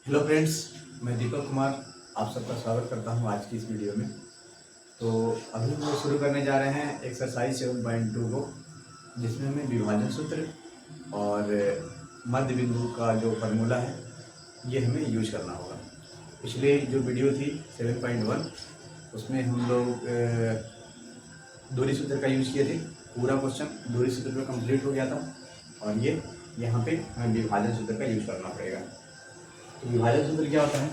Hello friends, मैं दीपक कुमार आप सबका स्वागत करता हूं आज की इस वीडियो में। तो अभी हम लोग शुरू करने जा रहे हैं एक्सरसाइज 7.2 को, जिसमें हमें विभाजन सूत्र और मध्य बिंदु का जो फार्मूला है ये हमें यूज करना होगा। पिछले जो वीडियो थी 7.1 उसमें हम लोग दूरी सूत्र का यूज किए थे। पूरा क्वेश्चन दूरी सूत्र पर कंप्लीट हो गया था और ये यहाँ पे हमें विभाजन सूत्र का यूज करना पड़ेगा। तो विभाजन सूत्र क्या होता है?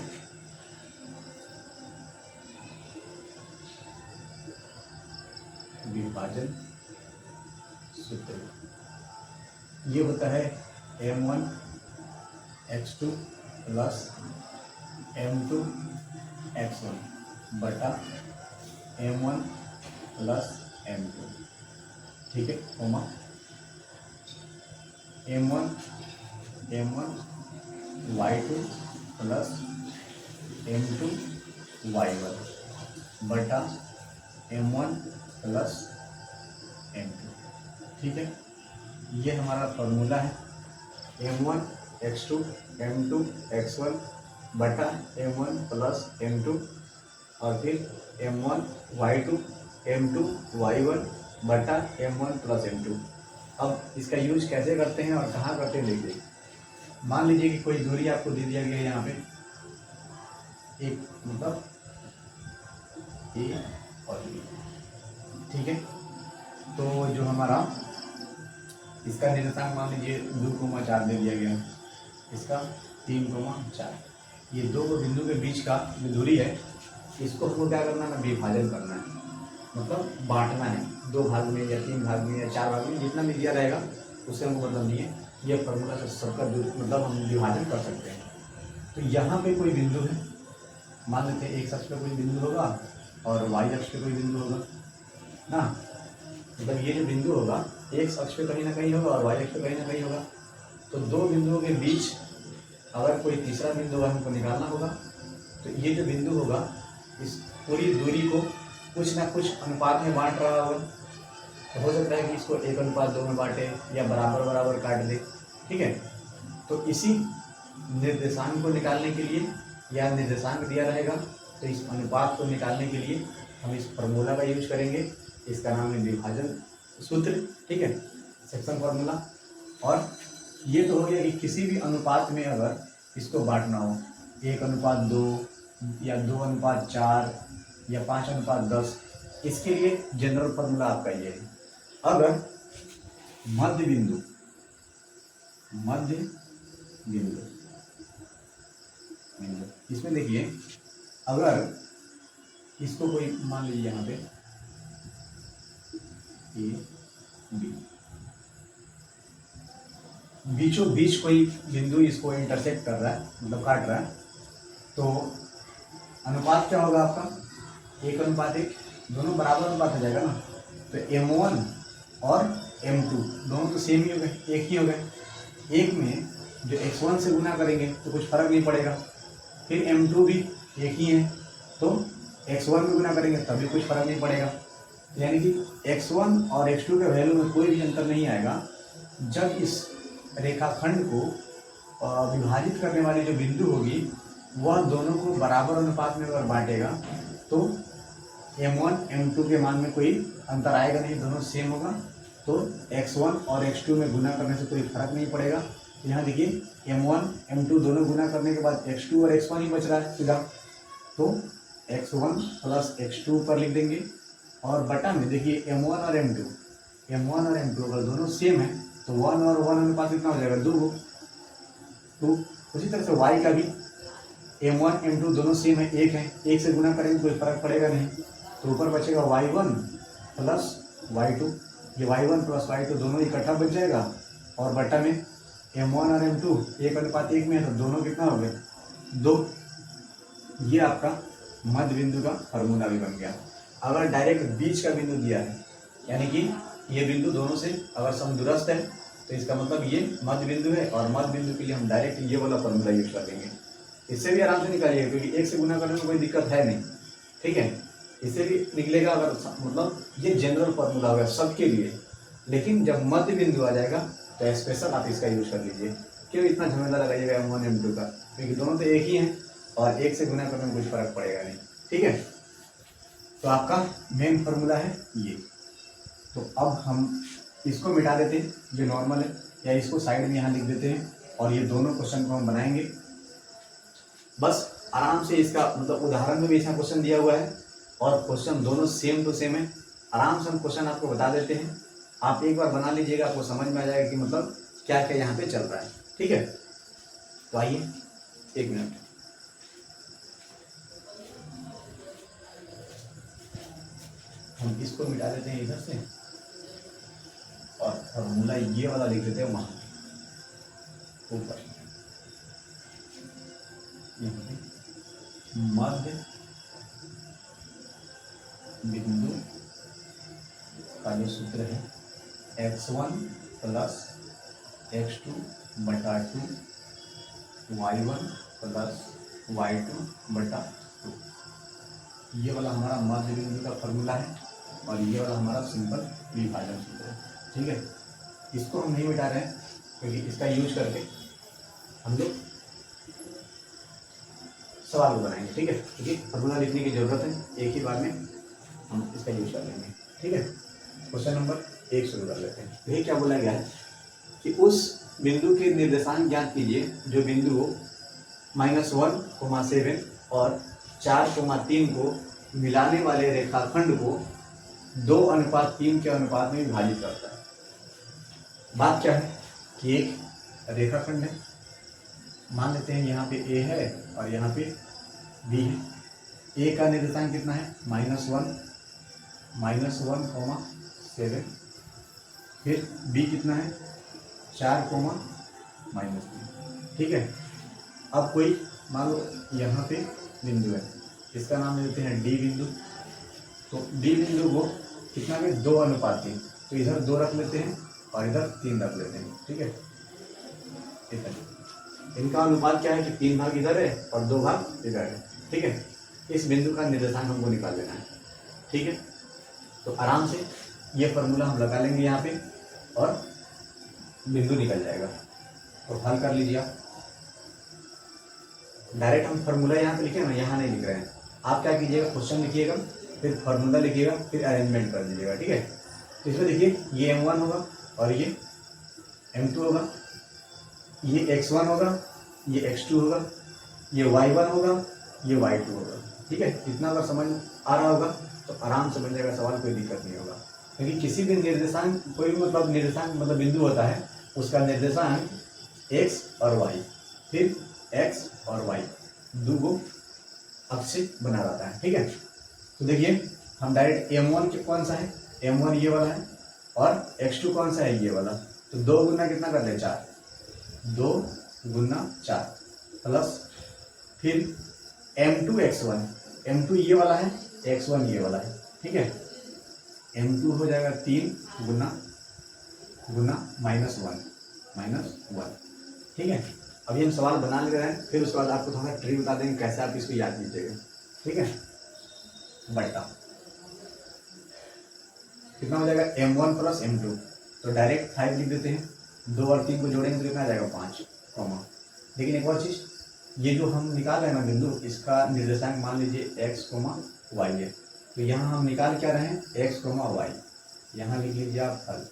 विभाजन सूत्र ये होता है m1 x2 plus m2 x1 बटा m1 प्लस m2, ठीक है, coma m1 y2 plus m2 y1 बटा m1 प्लस m2, ठीक है। ये हमारा फॉर्मूला है m1 x2 m2 x1 बटा m1 प्लस m2 और फिर m1 y2 m2 y1 बटा m1 प्लस m2। अब इसका यूज कैसे करते हैं और कहाँ करते हैं देखिए। मान लीजिए कि कोई दूरी आपको दे दिया गया है यहाँ पे, एक मतलब ए और बी, ठीक है। तो जो हमारा इसका निर्देशांक मान लीजिए 2,4 दे दिया गया, इसका 3,4, ये दो बिंदु के बीच का जो दूरी है इसको हमको क्या करना है, विभाजन करना है, मतलब बांटना है 2 भाग में या 3 भाग में या 4 भाग में, जितना भी दिया रहेगा उससे हमको मतलब नहीं है। ये फॉर्मूला से सबका मतलब हम विभाजन कर सकते हैं। तो यहाँ पे कोई बिंदु है, मान लेते हैं x अक्ष पे कोई बिंदु होगा और y अक्ष पे कोई बिंदु होगा ना। मतलब ये जो बिंदु होगा x अक्ष पे कहीं ना कहीं होगा और y अक्ष पे कहीं ना कहीं होगा। तो दो बिंदुओं के बीच अगर कोई तीसरा बिंदु हमको निकालना होगा, तो ये जो बिंदु होगा इस पूरी दूरी को कुछ ना कुछ अनुपात में बांट रहा होगा। तो हो सकता है कि इसको 1:2 में बांटे या बराबर बराबर काट दे, ठीक है। तो इसी निर्देशांक को निकालने के लिए या निर्देशांक दिया रहेगा तो इस अनुपात को निकालने के लिए हम इस फार्मूला का यूज करेंगे। इसका नाम है विभाजन सूत्र, ठीक है, सेक्शन फार्मूला। और ये तो हो गया कि किसी भी अनुपात में अगर इसको बांटना हो, 1:2 या 2:4 या 5:10, इसके लिए जनरल फार्मूला आपका ये है। अगर मध्य बिंदु इसमें देखिए, अगर इसको कोई मान लीजिए यहाँ पे ए बी, बीचों बीच कोई बिंदु इसको इंटरसेक्ट कर रहा है, मतलब काट रहा है, तो अनुपात क्या होगा आपका 1:1, दोनों बराबर अनुपात हो जाएगा ना। तो m1 और m2 दोनों तो सेम ही हो गए, एक ही हो गए। एक में जो x1 से गुना करेंगे तो कुछ फर्क नहीं पड़ेगा, फिर m2 भी एक ही है तो x1 में गुना करेंगे तभी कुछ फर्क नहीं पड़ेगा। यानी कि x1 और x2 के वैल्यू में कोई भी अंतर नहीं आएगा। जब इस रेखाखंड को विभाजित करने वाली जो बिंदु होगी वह दोनों को बराबर अनुपात में अगर बांटेगा तो m1 m2 के मान में कोई अंतर आएगा नहीं, दोनों सेम होगा। तो x1 और x2 में गुना करने से कोई फर्क नहीं पड़ेगा। यहाँ देखिए m1 m2 दोनों गुना करने के बाद x2 और x1 ही बच रहा है सीधा, तो x1 प्लस x2 पर लिख देंगे। और बटा में देखिए m1 और m2 अगर दोनों सेम है तो 1 और 1 अनुपात कितना हो जाएगा, 2। उसी तरह से y का भी m1 m2 दोनों सेम है, एक है, एक से गुना करेंगे कोई फर्क पड़ेगा नहीं, तो ऊपर बचेगा y1 प्लस y2। ये y1 प्लस y2 दोनों इकट्ठा बच जाएगा और बटा में m1 और m2 1:1 में है, तो दोनों कितना हो गया, 2। ये आपका मध्य बिंदु का फार्मूला भी बन गया। अगर डायरेक्ट बीच का बिंदु दिया है, यानी कि ये बिंदु दोनों से अगर समदूरस्थ है, तो इसका मतलब ये मध्य बिंदु है और मध्य बिंदु के लिए हम डायरेक्ट ये वाला फार्मूला यूज कर देंगे। इससे भी आराम से निकालिएगा क्योंकि एक से गुना करने में कोई दिक्कत है नहीं, ठीक है। इससे भी निकलेगा, अगर मतलब ये जनरल फार्मूला होगा सबके लिए। लेकिन जब मध्य बिंदु आ जाएगा तो स्पेशल आप इसका यूज कर लीजिए। क्यों इतना झमेला लगाइएगा M1 M2 का, क्योंकि दोनों तो एक ही हैं और एक से गुना करने में कुछ फर्क पड़ेगा नहीं। ठीक है, तो आपका मेन फॉर्मूला है ये। तो अब हम इसको मिटा देते हैं जो नॉर्मल है, या इसको साइड में यहाँ लिख देते हैं और ये दोनों क्वेश्चन को हम बनाएंगे। बस आराम से इसका मतलब उदाहरण में भी इसका क्वेश्चन दिया हुआ है और क्वेश्चन दोनों सेम टू सेम है। आराम से हम क्वेश्चन आपको बता देते हैं, आप एक बार बना लीजिएगा, आपको समझ में आ जाएगा कि मतलब क्या क्या यहाँ पे चल रहा है। ठीक है, तो आइए 1 मिनट, हम इसको मिटा देते हैं इधर से और फॉर्मूला ये वाला लिख देते हैं वहां ऊपर, मध्य बिंदु का जो सूत्र है x1 प्लस x2 बटा 2 y1 प्लस y2 बटा 2, ये वाला हमारा मध्य बिंदु का फॉर्मूला है और ये वाला हमारा सिंपल विभाजन सूत्र है। ठीक है, इसको हम नहीं मिटा रहे हैं क्योंकि इसका यूज करके हम लोग सवाल को बनाएंगे। ठीक है, क्योंकि फॉर्मूला लिखने की जरूरत है, एक ही बार में हम इसका यूज कर लेंगे। ठीक है, क्वेश्चन नंबर 1 शुरू कर लेते हैं। यही क्या बोला गया है कि उस बिंदु के निर्देशांक ज्ञात कीजिए जो बिंदु -1,7 और 4,3 को मिलाने वाले रेखाखंड को 2:3 के अनुपात में विभाजित करता है। बात क्या है कि एक रेखाखंड है, मान लेते हैं यहाँ पे A है और यहाँ पे B है। A का निर्देशांक कितना है -1,7, फिर B कितना है 4,-3। ठीक है, अब कोई मान लो यहाँ पे बिंदु है, इसका नाम देते हैं D बिंदु। तो D बिंदु को कितना में 2:3, तो इधर 2 रख लेते हैं और इधर 3 रख लेते हैं। ठीक है, इनका अनुपात क्या है कि 3 भाग इधर है और 2 भाग इधर है। ठीक है, इस बिंदु का निर्देशांक हमको निकाल लेना है। ठीक है, तो आराम से ये फॉर्मूला हम लगा लेंगे यहाँ पे और बिंदु निकल जाएगा। तो हल कर लीजिए आप, डायरेक्ट हम फॉर्मूला यहाँ पे लिखे ना, यहाँ नहीं लिख रहे हैं। आप क्या कीजिएगा, क्वेश्चन लिखिएगा, फिर फॉर्मूला लिखिएगा, फिर अरेंजमेंट कर दीजिएगा। ठीक है, तो इसमें देखिए ये M1 होगा और ये M2 होगा, ये x1 होगा, ये x2 होगा, ये y1 होगा, ये y2 होगा। ठीक है, इतना अगर समझ आ रहा होगा तो आराम से बन जाएगा सवाल, कोई दिक्कत नहीं होगा। क्योंकि किसी भी निर्देशांक, कोई भी मतलब निर्देशांक मतलब बिंदु होता है, उसका निर्देशांक x और y, फिर x और y दो अक्ष बना रहता है। ठीक है, तो देखिए हम डायरेक्ट M1 के कौन सा है, M1 ये वाला है और x2 कौन सा है, ये वाला। तो 2 गुना कितना कर ले 4, 2 गुना 4 प्लस फिर M2 x1, M2 ये वाला है, x1 ये वाला है। ठीक है, M2 हो जाएगा 3 गुना -1। ठीक है, अभी हम सवाल बना ले रहे हैं, फिर उसके बाद आपको थोड़ा ट्रिक बता देंगे कैसे आप इसको याद कीजिएगा। ठीक है, बटा कितना हो जाएगा M1 प्लस M2, तो डायरेक्ट 5 लिख देते हैं, 2 और 3 को जोड़ेंगे तो कितना आ जाएगा 5, लेकिन एक और चीज, ये जो हम निकाल रहे हैं ना बिंदु, इसका निर्देशांक मान लीजिए x, y है। तो यहाँ हम निकाल क्या रहे हैं x, y, यहाँ लिख लीजिए आप हल।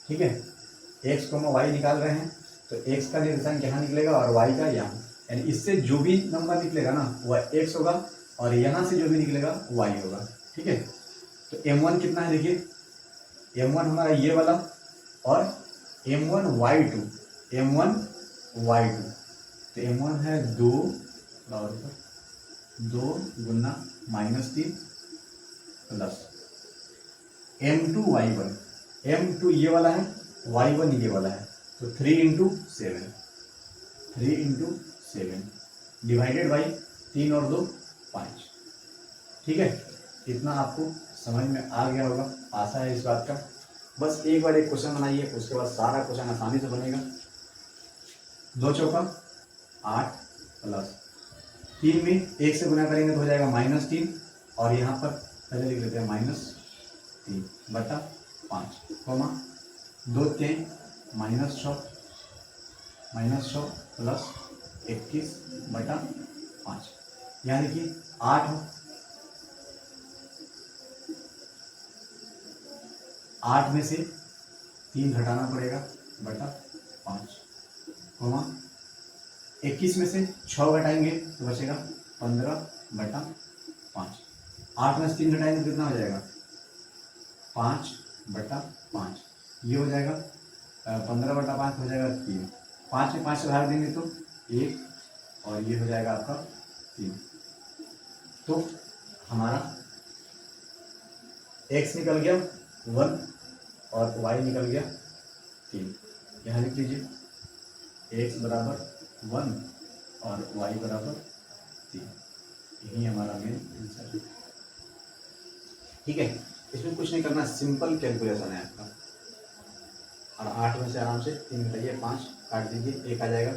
ठीक है, x, y निकाल रहे हैं, तो x का निर्देशांक यहाँ निकलेगा और y का यहाँ, यानी इससे जो भी नंबर निकलेगा ना वह x होगा और यहाँ से जो भी निकलेगा y होगा। ठीक है, तो M1 कितना है देखिए, M1 हमारा ये वाला और M1 y2, तो M1 है 2 गुना -3 प्लस M2 y1, M2 ये वाला है, y1 ये वाला है, तो 3 × 7 डिवाइडेड बाई 3 और 2 5। ठीक है, इतना आपको समझ में आ गया होगा, आशा है इस बात का। बस एक बार एक क्वेश्चन बनाइए, उसके बाद सारा क्वेश्चन आसानी से बनेगा। 2 चौका 8 प्लस 3 में 1 से गुना करेंगे तो हो जाएगा -3 और यहाँ पर पहले लिख लेते हैं -3 बटा 5, 2 3 -6 -100 प्लस 21/5, यहाँ देखिए 8 हो, 8 में से 3 घटाना पड़ेगा बटा 5, कोमा 21 में से 6 घटाएंगे तो बचेगा 15/5, 8 में से 3 घटाएंगे तो कितना हो जाएगा 5/5, ये हो जाएगा 15/5 हो जाएगा 3, 5 में 5 से भाग देंगे तो 1 और ये हो जाएगा आपका 3। तो हमारा x निकल गया 1 और y निकल गया 3। यहाँ लिख लीजिए x बराबर 1 और y बराबर 3, यही हमारा मेन आंसर है। ठीक है, इसमें कुछ नहीं करना, सिंपल कैलकुलेशन है आपका। और 8 में से आराम से 3 घटाइए, 5 काट दीजिए, 1 आ जाएगा,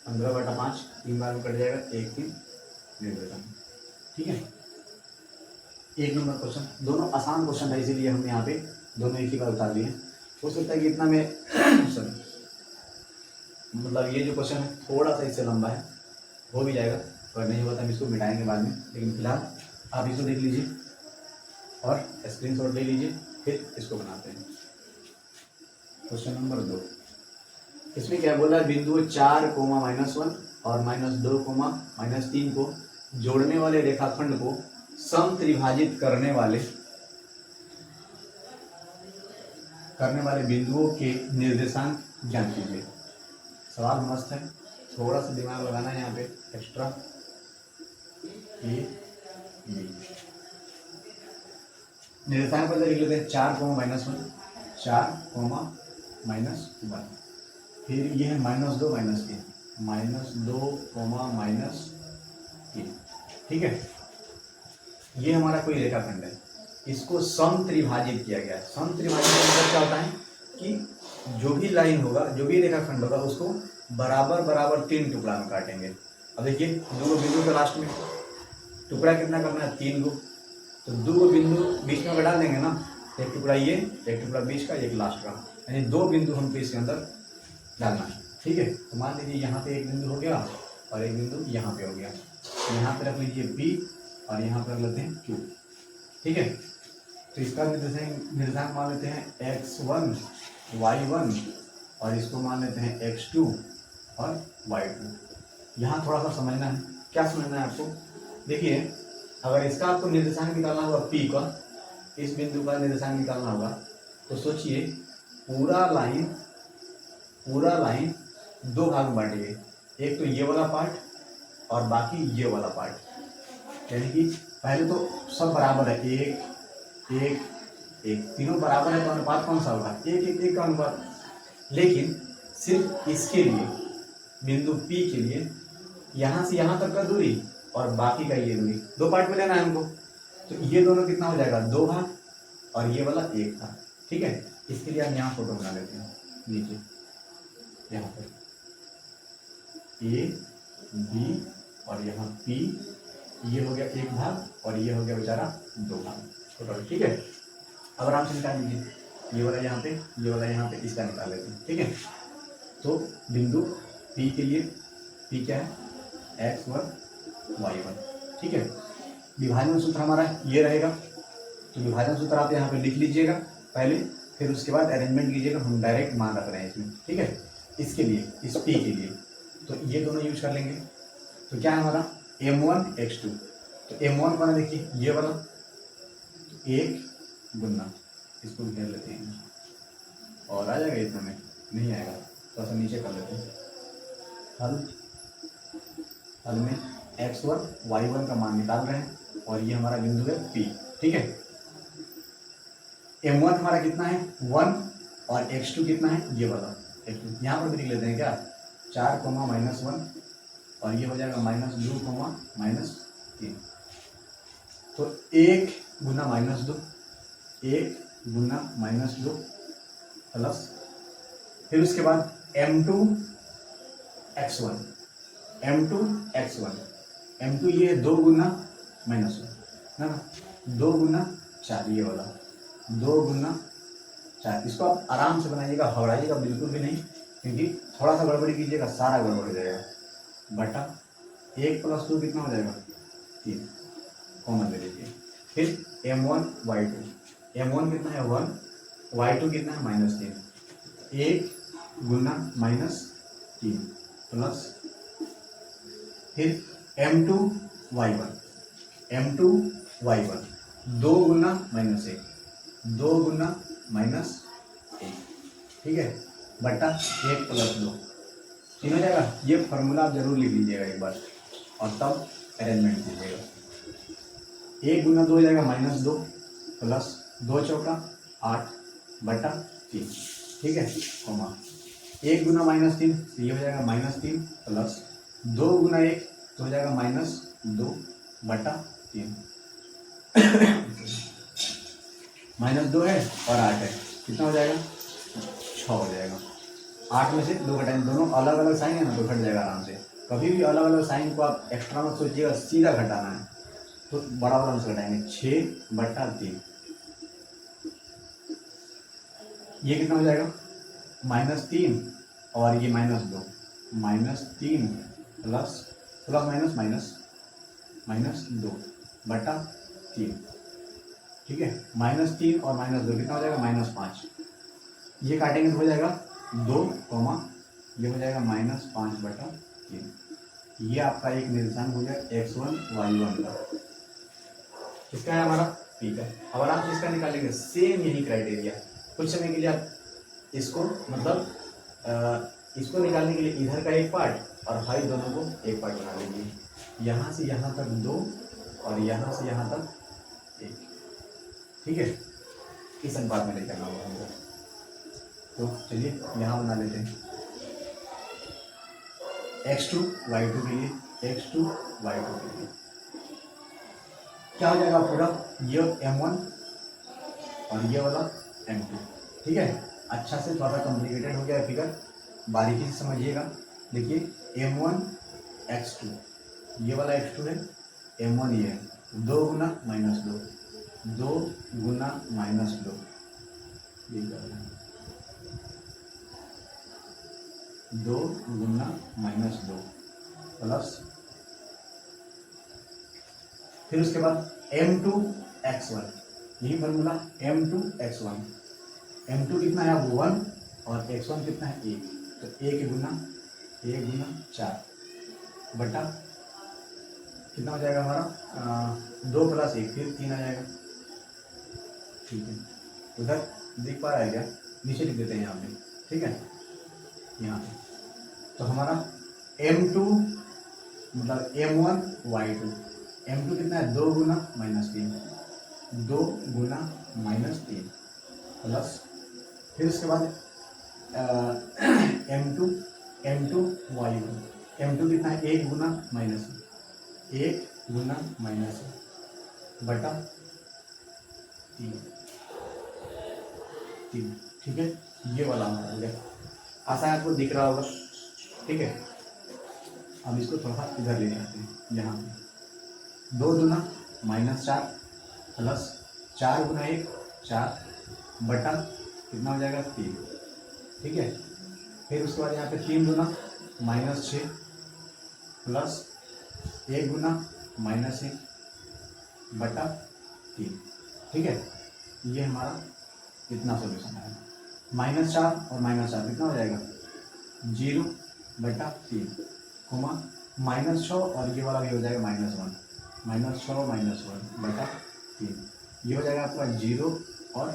15/5 3 बार में कट जाएगा, 1 3 निर्देशन। ठीक है, 1 नंबर क्वेश्चन, दोनों आसान क्वेश्चन है इसीलिए हम यहाँ पे दोनों एक ही बार उतार दिए। हो सकता है कि इतना में सॉरी मतलब ये जो क्वेश्चन है थोड़ा सा इससे लंबा है, हो भी जाएगा, अगर नहीं हुआ तो हम इसको मिटाएंगे बाद में, लेकिन फिलहाल आप इसको देख लीजिए और स्क्रीनशॉट ले लीजिए, फिर इसको बनाते हैं। क्वेश्चन नंबर 2, इसमें क्या बोला है, बिंदु 4, -1 और -2, -3 को जोड़ने वाले रेखाखंड को समत्रिभाजित करने वाले बिंदुओं के निर्देशांक ज्ञात कीजिए। सवाल मस्त है, थोड़ा सा दिमाग लगाना है यहाँ पे एक्स्ट्रा। ए बी निर्देशांक पर लिख लेते हैं 4, -1, 4, -1, फिर ये है -2, -3, -2, -3। ठीक है, ये हमारा कोई रेखाखंड है, इसको समत्रिभाजित किया गया है। समत्रिभाजित का मतलब क्या होता है कि जो भी लाइन होगा, जो भी रेखाखंड होगा, उसको बराबर बराबर 3 टुकड़ा में काटेंगे। अब देखिए 2 बिंदु के लास्ट में टुकड़ा कितना करना है, 3 गो, तो 2 बिंदु बीच में डाल देंगे ना, एक टुकड़ा ये, एक टुकड़ा बीच का, एक लास्ट का, यानी 2 बिंदु हमको इसके अंदर डालना है। ठीक है, तो मान लीजिए यहाँ पे एक बिंदु हो गया और एक बिंदु यहाँ पे हो गया, यहाँ पे रख लीजिए B और यहाँ पर रख लेते हैं Q। ठीक है, तो इसका निर्देशांक मान लेते हैं x1, y1 और इसको मान लेते हैं x2 और y2। यहाँ थोड़ा सा समझना है, क्या समझना है आपको, देखिए अगर इसका आपको निर्देशांक निकालना होगा P का, इस बिंदु का निर्देशांक निकालना होगा, तो सोचिए पूरा लाइन 2 भाग में बांटिए, एक तो ये वाला पार्ट और बाकी ये वाला पार्ट, यानी कि पहले तो सब बराबर है, 1 1 1, तीनों बराबर है, तो अनुपात कौन सा होगा, 1 1 1 का अनुपात। लेकिन सिर्फ इसके लिए, बिंदु P के लिए यहाँ से यहाँ तक का दूरी और बाकी का ये दूरी, 2 पार्ट में लेना है हमको, तो ये दोनों कितना हो जाएगा, 2 भाग और ये वाला 1 था। ठीक है, इसके लिए हम यहाँ फोटो बना लेते हैं, नीचे यहाँ पर A B और यहाँ P, ये हो गया 1 भाग और ये हो गया बेचारा 2 भाग टोटल। ठीक है, अब आराम से निकाल लीजिए, ये वाला यहाँ पे, ये वाला यहाँ पे, इसका निकाल लेते हैं। ठीक है, तो बिंदु P के लिए P क्या है, x1 y1। ठीक है, विभाजन सूत्र हमारा ये रहेगा, तो विभाजन सूत्र आप यहाँ पे लिख लीजिएगा पहले, फिर उसके बाद अरेंजमेंट कीजिएगा, हम डायरेक्ट मान रख रहे हैं इसमें। ठीक है, इसके लिए, इस P के लिए तो ये दोनों यूज कर लेंगे। तो क्या है हमारा m1 x2, तो m1 कौन है, देखिए ये वाला, तो 1 गुना, इसको घेर लेते हैं और आ जाएगा, इतना में नहीं आएगा, थोड़ा सा नीचे कर लेते हैं। हल में x1 y1 का मान निकाल रहे हैं और ये हमारा बिंदु है P। ठीक है, m1 हमारा कितना है 1 और x2 कितना है, ये वाला x2, यहाँ पर भी लिख लेते हैं क्या, 4, -1 और ये हो जाएगा -2, -3। तो 1 गुना -2, 1 गुना -2 प्लस, फिर उसके बाद m2 x1, m2 ये 2 गुना -1 ना, 2 गुना 4, ये वाला 2 गुना 4। इसको आप आराम से बनाइएगा, घबराइएगा बिल्कुल भी नहीं, क्योंकि थोड़ा सा गड़बड़ी कीजिएगा सारा गड़बड़ हो जाएगा, बटा 1 + 2 कितना हो जाएगा 3, कॉमन ले लीजिए। फिर m1 y2, m1 कितना है 1, y2 कितना है -3, 1 गुना -3 प्लस फिर m2 y1, m2 y1 2 गुना -1, 2 गुना -1, ठीक है, बटा 1 + 2 तीन हो जाएगा। ये फॉर्मूला आप जरूर लिख लीजिएगा एक बार और तब अरेंजमेंट कीजिएगा। 1 गुना 2 हो जाएगा -2 प्लस 2 चौका 8 बटा 3, ठीक है, कॉमा 1 गुना -3 तो ये हो जाएगा -3 प्लस 2 गुना 1 तो हो जाएगा -2 बटा 3, -2 है और 8 है, कितना हो जाएगा 6 हो जाएगा। 8 में से 2 घटाएंगे, दोनों अलग अलग साइन है ना तो घट जाएगा आराम से। कभी भी अलग अलग साइन को आप एक्स्ट्रा मत सोचिएगा, सीधा घटाना है तो बड़ा वाला से घटाएंगे 6 बटा 3, ये कितना हो जाएगा -3 और ये -2, -3 प्लस माइनस 2 बटा 3, ठीक है, -3 और -2 कितना हो जाएगा -5, ये काटेंगे तो हो जाएगा 2, ये हो जाएगा -5 बटा 3। ये आपका एक निर्देशांक हो गया x1 y1 का, इसका है हमारा p का। अब आराम से इसका निकालेंगे, सेम यही क्राइटेरिया। कुछ समय के लिए आप इसको मतलब इसको निकालने के लिए इधर का एक पार्ट और हाई दोनों को एक पार्ट बना लीजिए, यहाँ से यहाँ तक 2 और यहाँ से यहाँ तक 1, ठीक है, इस अनुपात में लेकर आना होगा हमको। तो चलिए यहाँ बना लेते हैं x2 y2 के लिए, x2 y2 के लिए क्या हो जाएगा पूरा, ये m1 और ये वाला m2, ठीक है। अच्छा से थोड़ा सा कॉम्प्लिकेटेड हो गया है फिगर, बारीकी से समझिएगा। देखिए m1 x2, ये वाला x2 है, m1 ये है, 2 गुना -2, 2 गुना -2, ये क्या है 2 गुना -2 प्लस फिर उसके बाद m2 x1, यही फॉर्मूला m2 x1, m2 कितना है अब 1 और x1 कितना है 1, तो 1 गुना 4 बटा कितना हो जाएगा हमारा 2 + 1 फिर 3 आ जाएगा, ठीक है। उधर दिख पा रहा है क्या, नीचे लिख देते हैं यहाँ पे, ठीक है, यहाँ पे। तो हमारा m2 मतलब m1 y2, m2 कितना है 2 गुना -3, 2 गुना -3 प्लस फिर उसके बाद m2 y1, m2 कितना है 1 गुना -1 बटा 3, ठीक है। ये वाला हमारा हो गया, आशा है आपको दिख रहा होगा, ठीक है। अब इसको थोड़ा सा इधर ले जाते हैं, यहाँ पे 2 गुना -4 प्लस 4 गुना 1 4 बटा कितना हो जाएगा 3, ठीक है। फिर उसके बाद यहाँ पे 3 गुना -6 प्लस 1 गुना -1 बटा 3, ठीक है। ये हमारा इतना सोल्यूशन है। -4 और -4 कितना हो जाएगा 0 बटा 3, -6 और ये वाला भी हो जाएगा -1, -6 -1 बटा 3, ये हो जाएगा आपका 0 और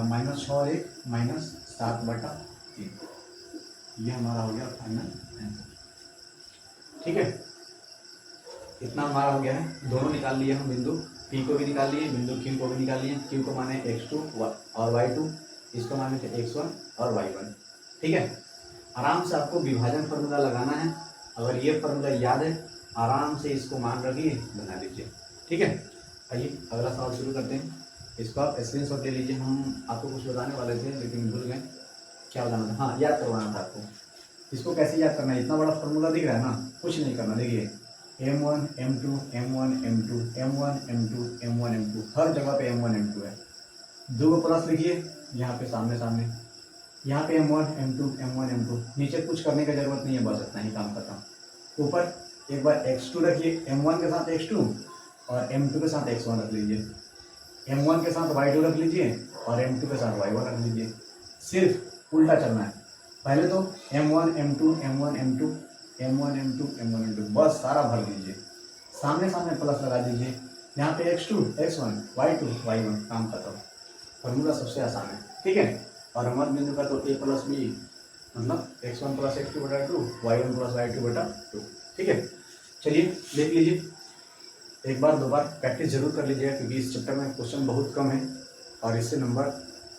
-6 और 1 -7 बटा 3, ये हमारा हो गया फाइनल आंसर, ठीक है। इतना हमारा हो गया है, दोनों निकाल लिए हम बिंदु, P को भी निकाल लिए, बिंदु Q को भी निकाल लिए। Q को माने x2 और y2, इसको माने थे x1 और y1, ठीक है। आराम से आपको विभाजन फार्मूला लगाना है, अगर ये फार्मूला याद है आराम से इसको मान रखिए, बना लीजिए, ठीक है। आइए अगला सवाल शुरू करते हैं, इसको आप स्क्रीनशॉट ले लीजिए। हम आपको कुछ बताने वाले थे लेकिन भूल गए, क्या बताना था, हाँ याद करवाना था आपको। इसको कैसे याद करना है, इतना बड़ा फार्मूला दिख रहा है ना, कुछ नहीं करना। देखिए m1 m2 m1 m2 m1 m2 m1 m2, हर जगह पे m1 m2 है। 2 को प्लस लिखिए यहाँ पे सामने सामने, यहाँ पे M1 M2 M1 M2, नीचे कुछ करने की जरूरत नहीं है, बस इतना ही काम खत्म। ऊपर एक बार x2 रखिए, M1 के साथ x2 और M2 के साथ x1 रख लीजिए, M1 के साथ y2 रख लीजिए और M2 के साथ y1 रख लीजिए। सिर्फ उल्टा चलना है। पहले तो M1 M2 M1 M2 M1 M2 M1 M2 बस सारा भर दीजिए, सामने सामने प्लस लगा दीजिए। यहाँ पे x2 x1 y2 y1, काम खत्म। फॉर्मूला सबसे आसान है, ठीक है। और हमारे बिंदु का तो a प्लस बी मतलब x1 प्लस x2 बटा 2 y1 प्लस y2 बटा 2, ठीक है। चलिए देख लीजिए, एक बार दो बार प्रैक्टिस जरूर कर लीजिएगा, क्योंकि इस चैप्टर में क्वेश्चन बहुत कम है और इससे नंबर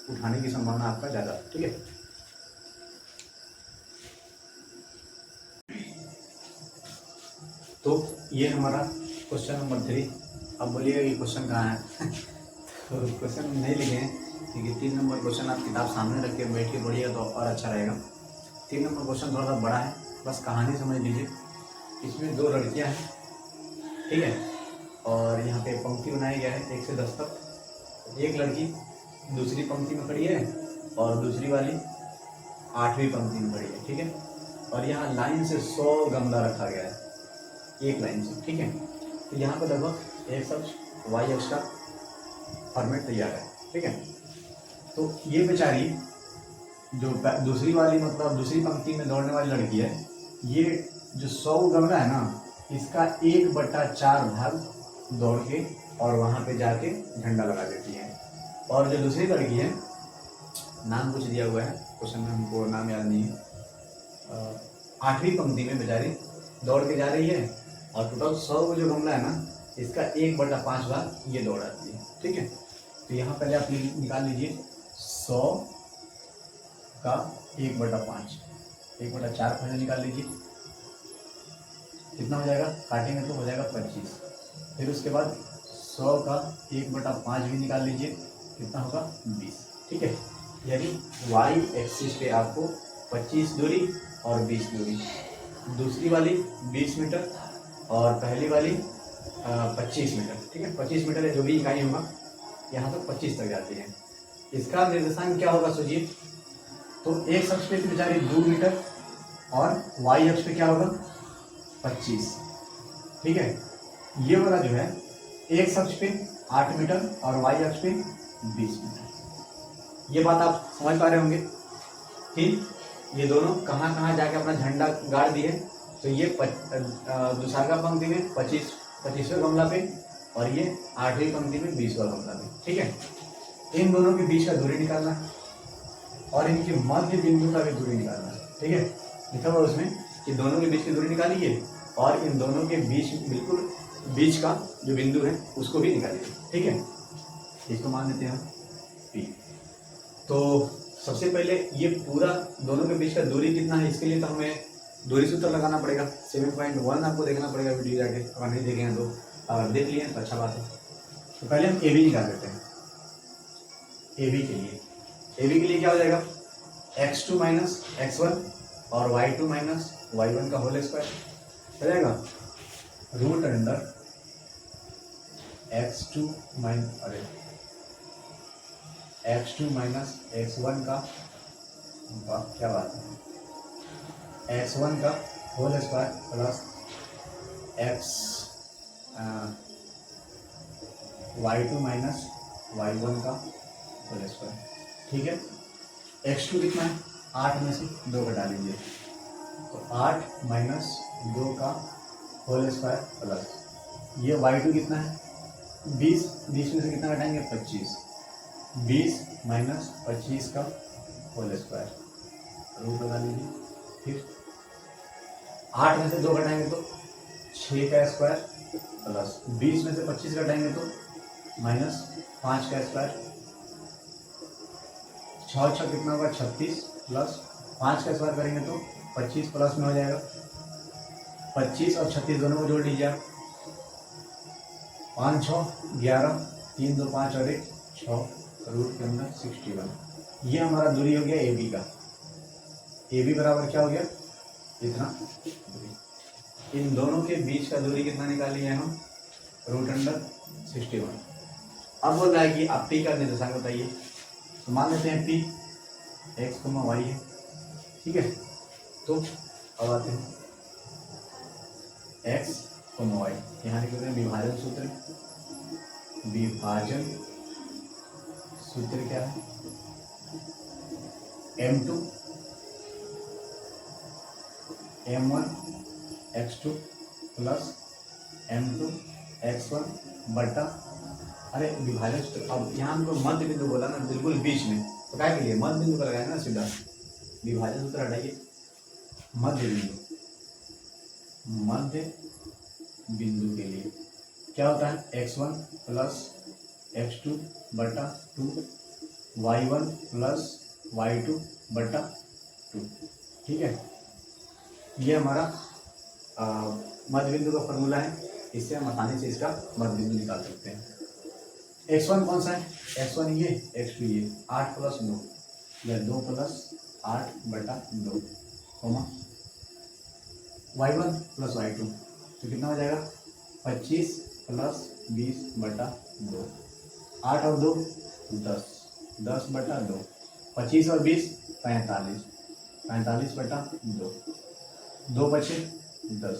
उठाने की संभावना आपका ज़्यादा है, ठीक है। तो ये हमारा क्वेश्चन नंबर 3। अब बोलिएगा ये क्वेश्चन कहाँ है तो क्वेश्चन नहीं लिखे हैं, क्योंकि 3 नंबर क्वेश्चन आप किताब सामने रख के बैठ के पढ़िएगा तो और अच्छा रहेगा। 3 नंबर क्वेश्चन थोड़ा सा बड़ा है, बस कहानी समझ लीजिए। इसमें 2 लड़कियां हैं, ठीक है, और यहाँ पे पंक्ति बनाया गया है 1 से 10 तक। एक लड़की दूसरी पंक्ति में खड़ी है और दूसरी वाली 8वीं पंक्ति में खड़ी है, ठीक है। और यहाँ लाइन से 100 गमला रखा गया है, एक लाइन से, ठीक है। तो यहाँ पर लगभग एक्स अक्ष वाई अक्ष का फॉर्मेट तैयार है, ठीक है। तो ये बेचारी जो दूसरी वाली मतलब दूसरी पंक्ति में दौड़ने वाली लड़की है, ये जो 100 गमला है ना, इसका 1/4 भाग दौड़ के और वहाँ पे जाके झंडा लगा देती है। और जो दूसरी लड़की है, नाम कुछ दिया हुआ है क्वेश्चन में, हमको नाम याद नहीं है, 8वीं पंक्ति में बेचारी दौड़ के जा रही है और टोटल 100 जो गमला है ना, इसका 1/5 भाग ये दौड़ाती है, ठीक है। तो यहाँ पहले आप निकाल लीजिए 100 का 1/5, 1/4 पहले निकाल लीजिए, कितना हो जाएगा, काटेंगे तो हो जाएगा 25। फिर उसके बाद 100 का 1/5 भी निकाल लीजिए, कितना होगा 20, ठीक है। यानी वाई एक्सिस पे आपको 25 दूरी और 20 दूरी, दूसरी वाली 20 मीटर और पहली वाली 25 मीटर, ठीक है। 25 मीटर है जो भी इकाई होगा, यहाँ तक 25 तक जाती है। इसका निर्देशांक क्या होगा सोचिए, तो एक अक्ष पे बेचारी 2 मीटर और वाई अक्ष पे क्या होगा 25, ठीक है। ये वाला जो है एक अक्ष पे 8 मीटर और वाई अक्ष पे 20 मीटर। ये बात आप समझ पा रहे होंगे कि ये दोनों कहाँ कहाँ जाके अपना झंडा गाड़ दिए। तो ये दूसरा पंक्ति में 25वें गमला पे और ये 8वीं पंक्ति में 20वां गमला पे, ठीक है। इन दोनों के बीच का दूरी निकालना है और इनके मध्य बिंदु का भी दूरी निकालना है, ठीक है। लिखा हुआ उसमें कि दोनों के बीच की दूरी निकालिए और इन दोनों के बीच बिल्कुल बीच का जो बिंदु है उसको भी निकालिए, ठीक है। इसको मान लेते हैं P। तो सबसे पहले ये पूरा दोनों के बीच का दूरी कितना है, इसके लिए तो हमें दूरी सूत्र लगाना पड़ेगा। 7.1 आपको देखना पड़ेगा वीडियो जाके, अगर नहीं देखे हैं तो, अगर देख लिए तो अच्छा बात है। तो पहले हम AB निकाल लेते हैं। AB के लिए क्या हो जाएगा, x2 माइनस x1 और y2 माइनस y1 का होल स्क्वायर हो जाएगा, root under x2 minus x1 का क्या बात है, x1 का whole square plus y2 minus y1 का होल स्क्वायर, ठीक है। x2 कितना है, 8 में से 2 घटा लीजिए, तो 8 माइनस 2 का होल स्क्वायर प्लस ये y2 कितना है, 20 में से कितना घटाएंगे 25, 20 माइनस 25 का होल स्क्वायर, रूट लगा लीजिए। फिर 8 में से 2 घटाएंगे तो 6 का स्क्वायर प्लस 20 में से 25 घटाएंगे तो माइनस 5 का स्क्वायर, 6 कितना होगा 36 प्लस 5 का स्क्वायर करेंगे तो 25 प्लस में हो जाएगा 25 और 36 दोनों को जोड़ लीजिए, 5 6 11, 3 2 5 और 1 6, रूट के अंदर 61। ये हमारा दूरी हो गया AB का। AB बराबर क्या हो गया, इतना दूरी। इन दोनों के बीच का दूरी कितना निकाल लिया हम, रूट अंडर 61। अब बोल रहा है कि आप P का निर्देशांक बताइए, तो मान लेते हैं P एक्स कोमा वाई है, ठीक है। तो अब आते हैं एक्स कोमा वाई, यहाँ लिख लेते हैं विभाजन सूत्र। विभाजन सूत्र क्या है, m2 m1 x2 plus m2 x1 बटा, अरे विभाजन सूत्र, अब यहाँ हमको मध्य बिंदु बोला ना, बिल्कुल बीच में, तो क्या के लिए मध्य बिंदु का लगाएंगे ना सीधा। विभाजन सूत्र हटाइए, मध्य बिंदु, मध्य बिंदु के लिए क्या होता है x1 प्लस x2 बटा 2, y1 प्लस y2 बटा 2, ठीक है। ये हमारा मध्य बिंदु का फॉर्मूला है, इससे हम आसानी से इसका मध्य बिंदु निकाल सकते हैं। x1 कौन सा है, x1 ये, x2 ये, 8 प्लस 9 या 2 प्लस 8 बटा 2, कोमा y1 प्लस y2, तो कितना हो जाएगा 25 प्लस 20 बटा 2, 8 और 2 10, 10 बटा 2, 25 और 20 45, 45 बटा 2, 2 बचे 10,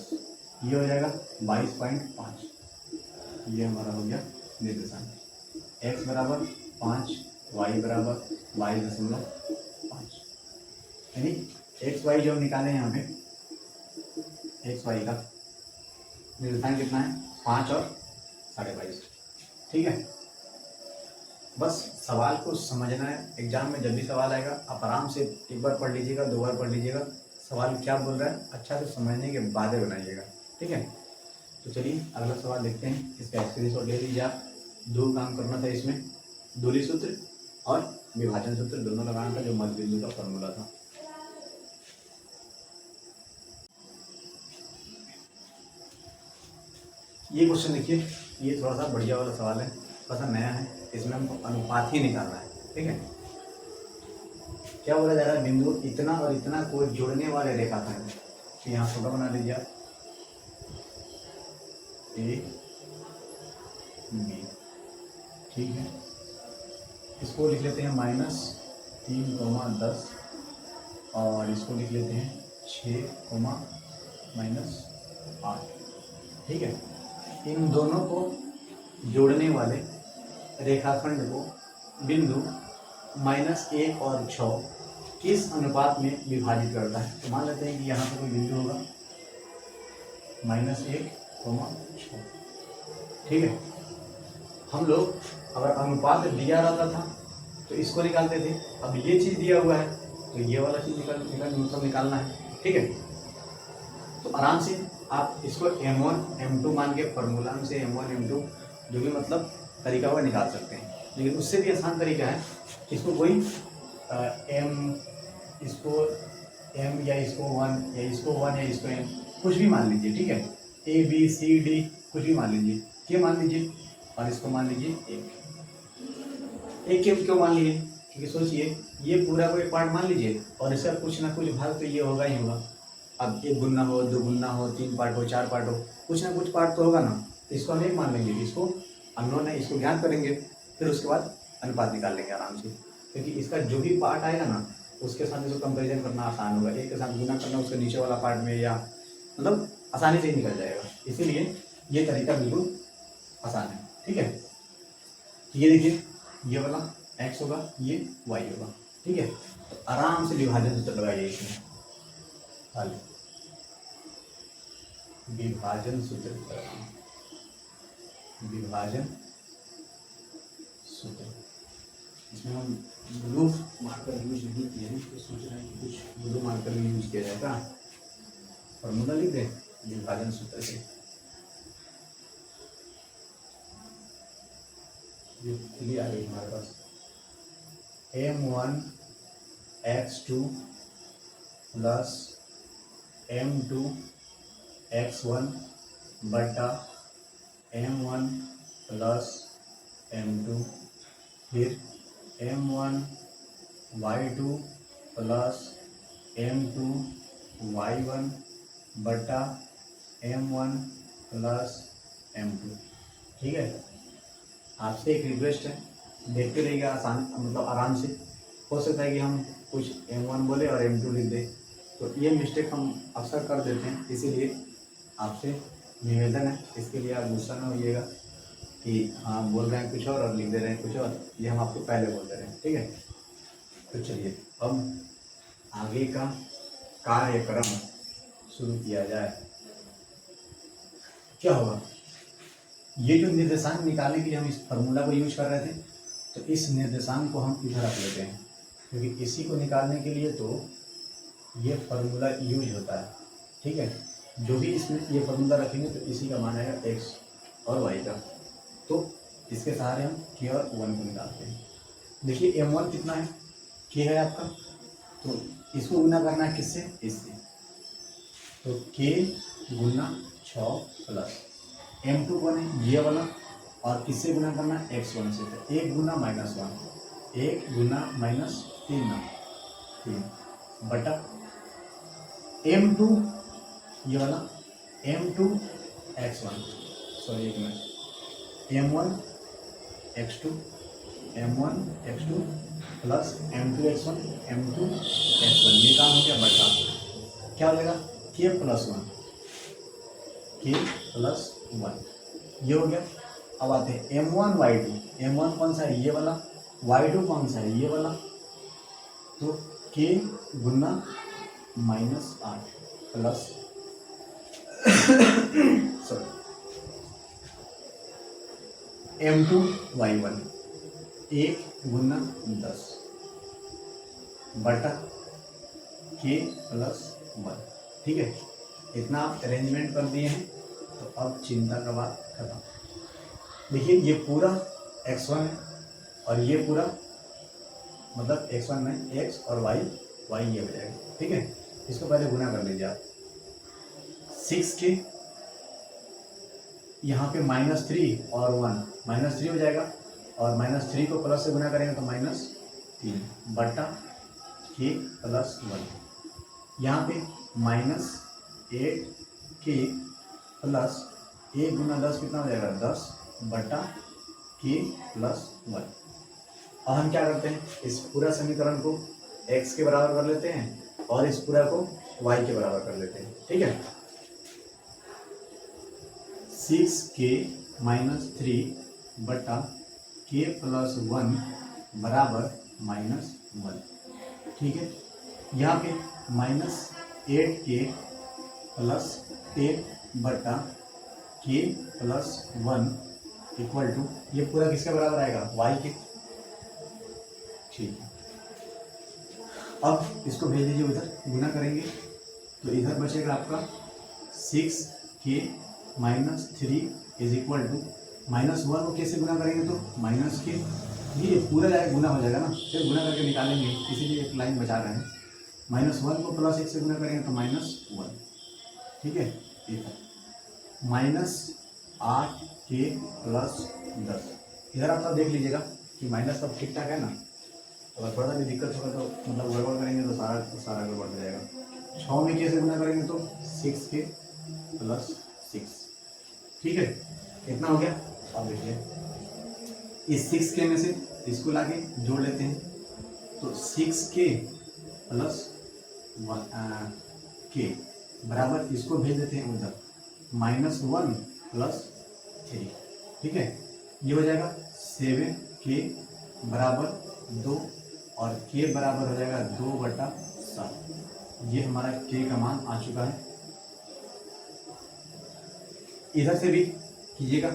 ये हो जाएगा 22.5। ये हमारा हो गया निर्देशांक, x बराबर 5, y बराबर 22.5, यानी एक्स वाई जो हम निकाले हैं यहाँ पे, एक्स वाई का निर्देशांक कितना है 5 और 22.5, ठीक है। बस सवाल को समझना है, एग्जाम में जब भी सवाल आएगा आप आराम से एक बार पढ़ लीजिएगा, 2 बार पढ़ लीजिएगा, सवाल क्या बोल रहा है अच्छा से समझने के बाद बनाइएगा, ठीक है। तो चलिए अगला सवाल देखते हैं, इसका स्क्रीनशॉट ले लीजिए आप। 2 काम करना था इसमें, दूरी सूत्र और विभाजन सूत्र दोनों लगाना था, जो मध्य बिंदु का फॉर्मूला था। ये क्वेश्चन देखिए, ये थोड़ा सा बढ़िया वाला सवाल है, थोड़ा सा नया है, इसमें हमको अनुपात ही निकालना है, ठीक है। क्या बोला जा रहा है, बिंदु इतना और इतना को जोड़ने वाले रेखाखंड, तो यहाँ फोटो बना लीजिए आप, ए बी, ठीक है। इसको लिख लेते हैं -3, 10 और इसको लिख लेते हैं 6, -8, ठीक है। इन दोनों को जोड़ने वाले रेखाखंड को बिंदु -1 और 6 किस अनुपात में विभाजित करता है। तो मान लेते हैं कि यहाँ पर कोई बिंदु होगा -1, 6, ठीक है। हम लोग अगर अनुपात दिया रहता था तो इसको निकालते थे, अब ये चीज़ दिया हुआ है तो ये वाला चीज़ निकालना है, ठीक है। तो आराम से आप इसको m1 m2 मान के फॉर्मूला से m1 m2 जो भी मतलब तरीका हुआ निकाल सकते हैं, लेकिन उससे भी आसान तरीका है, इसको कोई इसको m या इसको 1 या इसको 1 या इसको m कुछ भी मान लीजिए, ठीक है। a b c d कुछ भी मान लीजिए, क्या मान लीजिए, और इसको मान लीजिए एक क्यों मान लीजिए, क्योंकि सोचिए ये पूरा कोई पार्ट मान लीजिए और इसका कुछ ना कुछ भाग तो ये होगा ही होगा। अब 1 गुना हो, 2 गुना हो, 3 पार्ट हो, 4 पार्ट हो, कुछ ना कुछ पार्ट तो होगा ना, तो इसको हम 1 मान लेंगे, इसको अननोन है, इसको ज्ञात करेंगे, फिर उसके बाद अनुपात निकाल लेंगे आराम से, क्योंकि इसका जो भी पार्ट आएगा ना उसके साथ इसको कंपेरिजन करना आसान होगा, एक के साथ गुना करना उसके नीचे वाला पार्ट में, या मतलब आसानी से ही निकल जाएगा, इसीलिए ये तरीका बिल्कुल आसान है, ठीक है। ये देखिए ये वाला x होगा, ये y होगा, ठीक है। तो आराम से विभाजन सूत्र लगाइए इसमें, विभाजन सूत्र, विभाजन सूत्र, इसमें हम ब्लू मार्कर यूज नहीं किए हैं, तो सोच रहे हैं कि कुछ ब्लू मार्कर भी यूज किया जाएगा। फॉर्मूला लिख दें विभाजन सूत्र से, ये चलिए आ गई हमारे पास, m1 x2 plus m2 x1 बटा m1 प्लस m2, फिर m1 y2 plus m2 y1 बटा m1 प्लस m2, ठीक है। आपसे एक रिक्वेस्ट है, देखते रहिएगा, आसान मतलब आराम से, हो सकता है कि हम कुछ M1 बोले और M2 लिख दे, तो ये मिस्टेक हम अक्सर कर देते हैं। इसीलिए आपसे निवेदन है, इसके लिए आप गुस्सा न होइएगा कि हाँ बोल रहे हैं कुछ और लिख दे रहे हैं कुछ और, ये हम आपको पहले बोल दे रहे हैं, ठीक है। तो चलिए अब आगे का कार्यक्रम शुरू किया जाए। क्या होगा, ये जो निर्देशांक निकालने के लिए हम इस फॉर्मूला को यूज कर रहे थे, तो इस निर्देशांक को हम इधर रख लेते हैं, क्योंकि इसी को निकालने के लिए तो ये फार्मूला यूज होता है, ठीक है। जो भी इसमें ये फार्मूला रखेंगे तो इसी का मान आएगा x और y का। तो इसके सहारे हम k और 1 को निकालते हैं। देखिए m1 कितना है, k है आपका, तो इसको गुना करना है किससे, इससे। तो k गुना 6 प्लस m2 कौन है, ये वाला, और किससे गुना करना है, x1 से। तो 1 गुना -1, 1 गुना -3 बटा m2 ये वाला, m2 x1, सॉरी एक minute, m1 x2 plus m2 x1 ये काम हो गया, बटा क्या हो जाएगा, k प्लस 1 ये हो गया। अब आते हैं m1 y2, m1 कौन सा है, ये वाला, y2 कौन सा है, ये वाला। तो k गुना -8 प्लस सॉरी m2 y1, 1 गुना 10 बटा k प्लस 1, ठीक है। इतना आप अरेंजमेंट कर दिए हैं, तो अब चिंता का बात खत्म। देखिए ये पूरा x1 है और ये पूरा, मतलब x1 में x और y ये हो जाएगा, ठीक है। इसको पहले गुना कर लीजिए आप, 6 के यहाँ पे -3 और 1 -3 हो जाएगा, और -3 को प्लस से गुना करेंगे तो -3 बटा k प्लस 1। यहाँ पे -8k प्लस 1 गुना 10 कितना हो जाएगा, 10 बटा k प्लस 1। अब हम क्या करते हैं, इस पूरा समीकरण को x के बराबर कर लेते हैं और इस पूरा को y के बराबर कर लेते हैं, ठीक है। 6k -3 बटा k प्लस 1 बराबर -1, ठीक है। यहाँ पे -8k प्लस 10 बटा k प्लस 1 इक्वल टू, ये पूरा किसके बराबर आएगा, y के, ठीक है। अब इसको भेज दीजिए उधर, गुना करेंगे तो इधर बचेगा आपका 6k -3 इज इक्वल टू -1 को कैसे गुना करेंगे, तो -k, ये पूरा जाएगा गुना हो जाएगा ना, फिर गुना करके निकालेंगे, इसीलिए एक लाइन बचा रहे हैं। -1 को प्लस 1 से गुना करेंगे तो -1, ठीक है। -8k प्लस 10, इधर आप सब देख लीजिएगा कि माइनस सब ठीक ठाक है ना। अगर थोड़ा सा भी दिक्कत होगा तो मतलब गड़बड़ करेंगे तो सारा गड़बड़ हो जाएगा। 6 में कैसे गुना करेंगे तो 6k प्लस 6, ठीक है। कितना हो गया, अब देखिए इस 6k में से इसको लाके जोड़ लेते हैं, तो 6k प्लस k बराबर इसको भेज देते हैं उधर, -1 प्लस 3, ठीक है। ये हो जाएगा 7k बराबर 2 और k बराबर हो जाएगा 2/7। ये हमारा k का मान आ चुका है। इधर से भी कीजिएगा,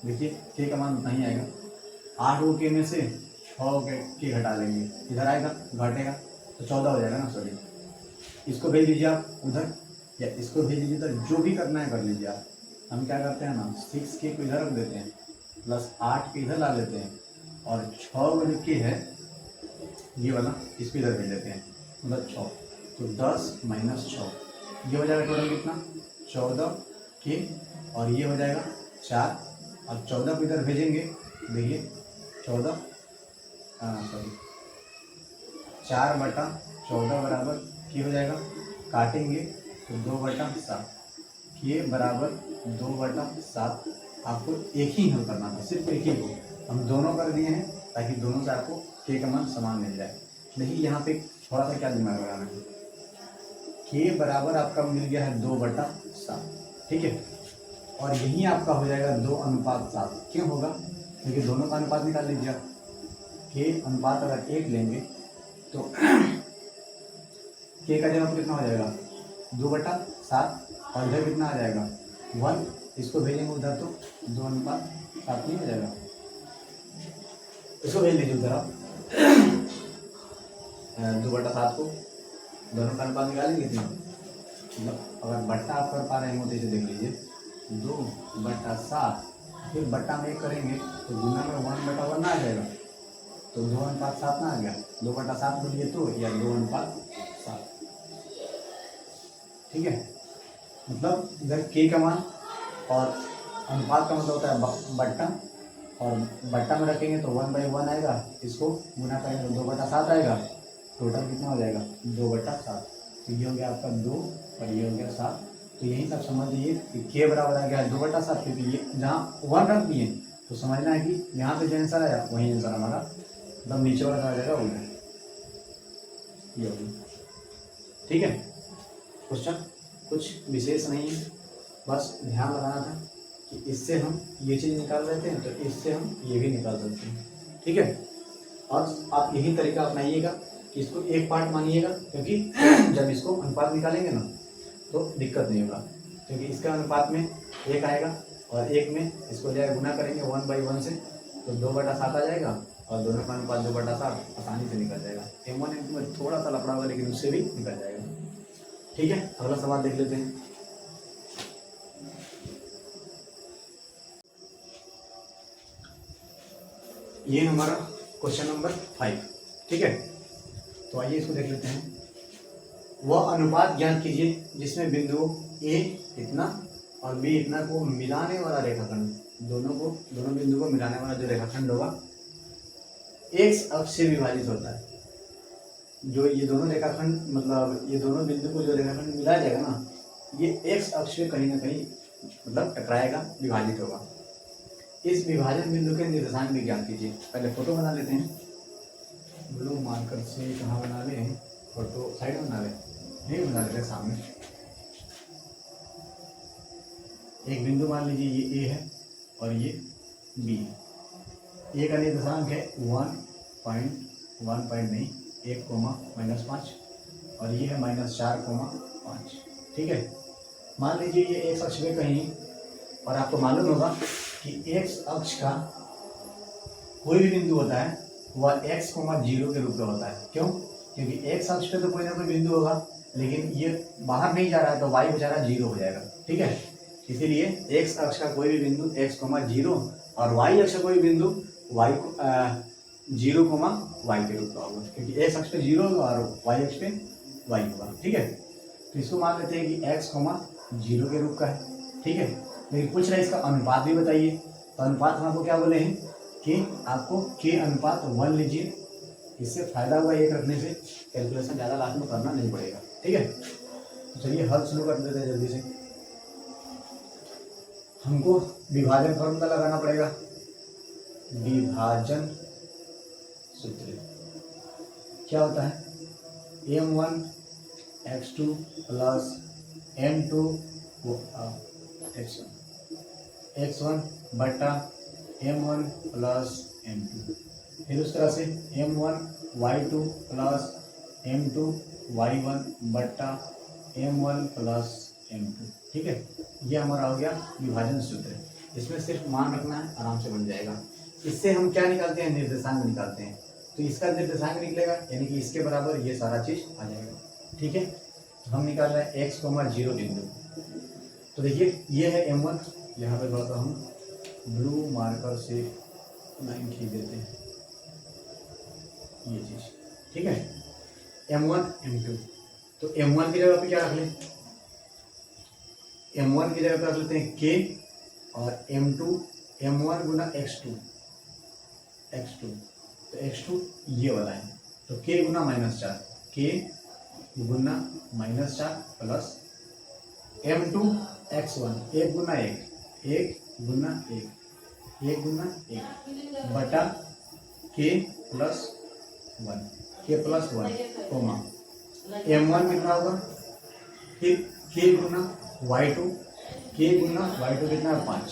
देखिए k का मान उतना ही आएगा। 8 को k में से 6 k घटा लेंगे, इधर आएगा घटेगा तो 14 हो जाएगा ना, सॉरी। इसको भेज दीजिए आप उधर, या इसको भेज दीजिए, तो जो भी करना है कर लीजिए आप। हम क्या करते हैं ना, 6k को इधर रख देते हैं, प्लस 8 के इधर ला लेते हैं, और 6 जो k है ये वाला, इसको इधर भेज देते हैं, मतलब 6, तो 10 - 6 ये हो जाएगा टोटल कितना, 14k, और ये हो जाएगा 4, और 14 को इधर भेजेंगे, देखिए 4/14 बराबर k हो जाएगा, काटेंगे तो 2/7, k बराबर 2/7। आपको एक ही हल करना था, सिर्फ एक ही को हम दोनों कर दिए हैं, ताकि दोनों से आपको k का मान समान मिल जाए। देखिए यहाँ पे थोड़ा सा क्या दिमाग लगाना है, के बराबर आपका मिल गया है 2/7, ठीक है। और यही आपका हो जाएगा 2:7। क्यों होगा, क्योंकि दोनों का अनुपात निकाल लीजिए आप। के अनुपात अगर 1 लेंगे तो के का जगह कितना हो जाएगा 2/7, और इधर कितना आ जाएगा 1, इसको भेजेंगे उधर तो 2:7 नहीं हो जाएगा। इसको भेज दीजिए उधर आप 2/7 को, दोनों का अनुपात निकालेंगे कितना, मतलब अगर बट्टा आप कर पा रहे हैं तो इसे देख लीजिए 2/7, फिर बट्टा में 1 करेंगे तो गुना में 1/1 ना आ जाएगा, तो 2:7 ना आ गया, 2/7 बोलिए तो या 2:7, ठीक है। मतलब इधर के का मान और अनुपात का मतलब होता है बट्टा, और बट्टा में रखेंगे तो 1/1 आएगा, इसको गुना करेंगे तो 2/7 आएगा, टोटल कितना हो जाएगा 2/7। तो ये हो गया आपका 2 और ये हो गया 7। तो यही सब समझ लीजिए कि के बराबर आ गया है 2/7, क्योंकि ये जहाँ 1 रख दिए तो समझना है कि यहाँ पे जो आंसर आया वही आंसर हमारा मतलब नीचे वाला आ जाएगा वही, ये होगी, ठीक है। क्वेश्चन कुछ विशेष नहीं है, बस ध्यान लगाना था कि इससे हम ये चीज़ निकाल रहे थे तो इससे हम ये भी निकाल सकते हैं, ठीक है। और आप यही तरीका अपनाइएगा कि इसको एक पार्ट मानिएगा, क्योंकि जब इसको अनुपात निकालेंगे ना तो दिक्कत नहीं होगा, क्योंकि इसका अनुपात में 1 आएगा और 1 में इसको जो है गुना करेंगे 1/1 से तो 2/7 आ जाएगा, और दोनों का अनुपात 2/7 आसानी से निकल जाएगा। M1 M2 में थोड़ा सा लफड़ा होगा लेकिन उससे भी निकल जाएगा, ठीक है। अगला सवाल देख लेते हैं। ये हमारा क्वेश्चन नंबर 5, ठीक है। तो आइए इसको देख लेते हैं। वह अनुपात ज्ञात कीजिए जिसमें बिंदुओं ए इतना और बी इतना को मिलाने वाला रेखाखंड, दोनों बिंदु को मिलाने वाला जो रेखाखंड होगा एक्स अक्ष से विभाजित होता है। जो ये दोनों रेखाखंड मतलब ये दोनों बिंदु को जो रेखाखंड मिलाया जाएगा ना, ये एक्स अक्ष से कहीं ना कहीं मतलब टकराएगा, विभाजित होगा। इस विभाजन बिंदु के निर्देशांक भी ज्ञात कीजिए। पहले फोटो बना लेते हैं, ब्लू मार्कर से कहाँ बना लें, फोटो साइड में बना लें, नहीं बना लेते सामने। एक बिंदु मान लीजिए ये ए है और ये बी है। ए का निर्देशांक है 1.5 और ये है -4,5, ठीक है। मान लीजिए ये एक्स अक्ष पे कहीं, और आपको मालूम होगा कि एक्स अक्ष का कोई भी बिंदु होता है वह x,0 के रूप में होता है। क्यों? क्योंकि एक्स अक्ष पे तो कोई ना कोई बिंदु होगा, लेकिन ये बाहर नहीं जा रहा है तो y बेचारा 0 हो जाएगा, ठीक है। इसीलिए एक्स अक्ष का कोई भी बिंदु x,0 और y अक्ष का कोई बिंदु y को 0,y के रूप में होगा, क्योंकि एक्स अक्ष पे 0 होगा और y अक्ष पे y होगा, ठीक है। तो इसको मान लेते हैं कि x,0 के रूप का है, ठीक है। लेकिन पूछ रहा है इसका अनुपात भी बताइए। तो अनुपात हम आपको क्या बोले हैं कि आपको के अनुपात 1 लीजिए। इससे फायदा हुआ एक रखने से, कैलकुलेशन ज़्यादा लास्ट में करना नहीं पड़ेगा, ठीक है। तो चलिए हल शुरू कर देते हैं जल्दी से। हमको विभाजन फॉर्मूला लगाना पड़ेगा। विभाजन सूत्र क्या होता है, m1 x2 plus m2 x1 बटा m1 प्लस m2, फिर उस तरह से m1 y2 plus m2 y1 बटा m1 प्लस m2, ठीक है। ये हमारा हो गया विभाजन सूत्र। इसमें सिर्फ मान रखना है, आराम से बन जाएगा। इससे हम क्या निकालते हैं, निर्देशांक निकालते हैं। तो इसका निर्देशांक निकलेगा, यानी कि इसके बराबर ये सारा चीज आ जाएगा, ठीक है। तो हम निकाल रहे हैं x,0 बिंदु। तो देखिए ये है m1, यहाँ पे थोड़ा सा हम ब्लू मार्कर से लाइन खींच देते हैं, ये चीज, ठीक है। m1 m2, तो m1 की जगह पे क्या रख लें, m1 की जगह पे रख लेते हैं k, और m1 गुना x2, तो x2 ये वाला है, तो k गुना -4, k गुना -4 प्लस m2 x1, 1 गुना 1 गुना 1 गुना 1 बटा k प्लस 1, कोमा m1 कितना होगा, फिर k गुना y2, k गुना y2 कितना है 5,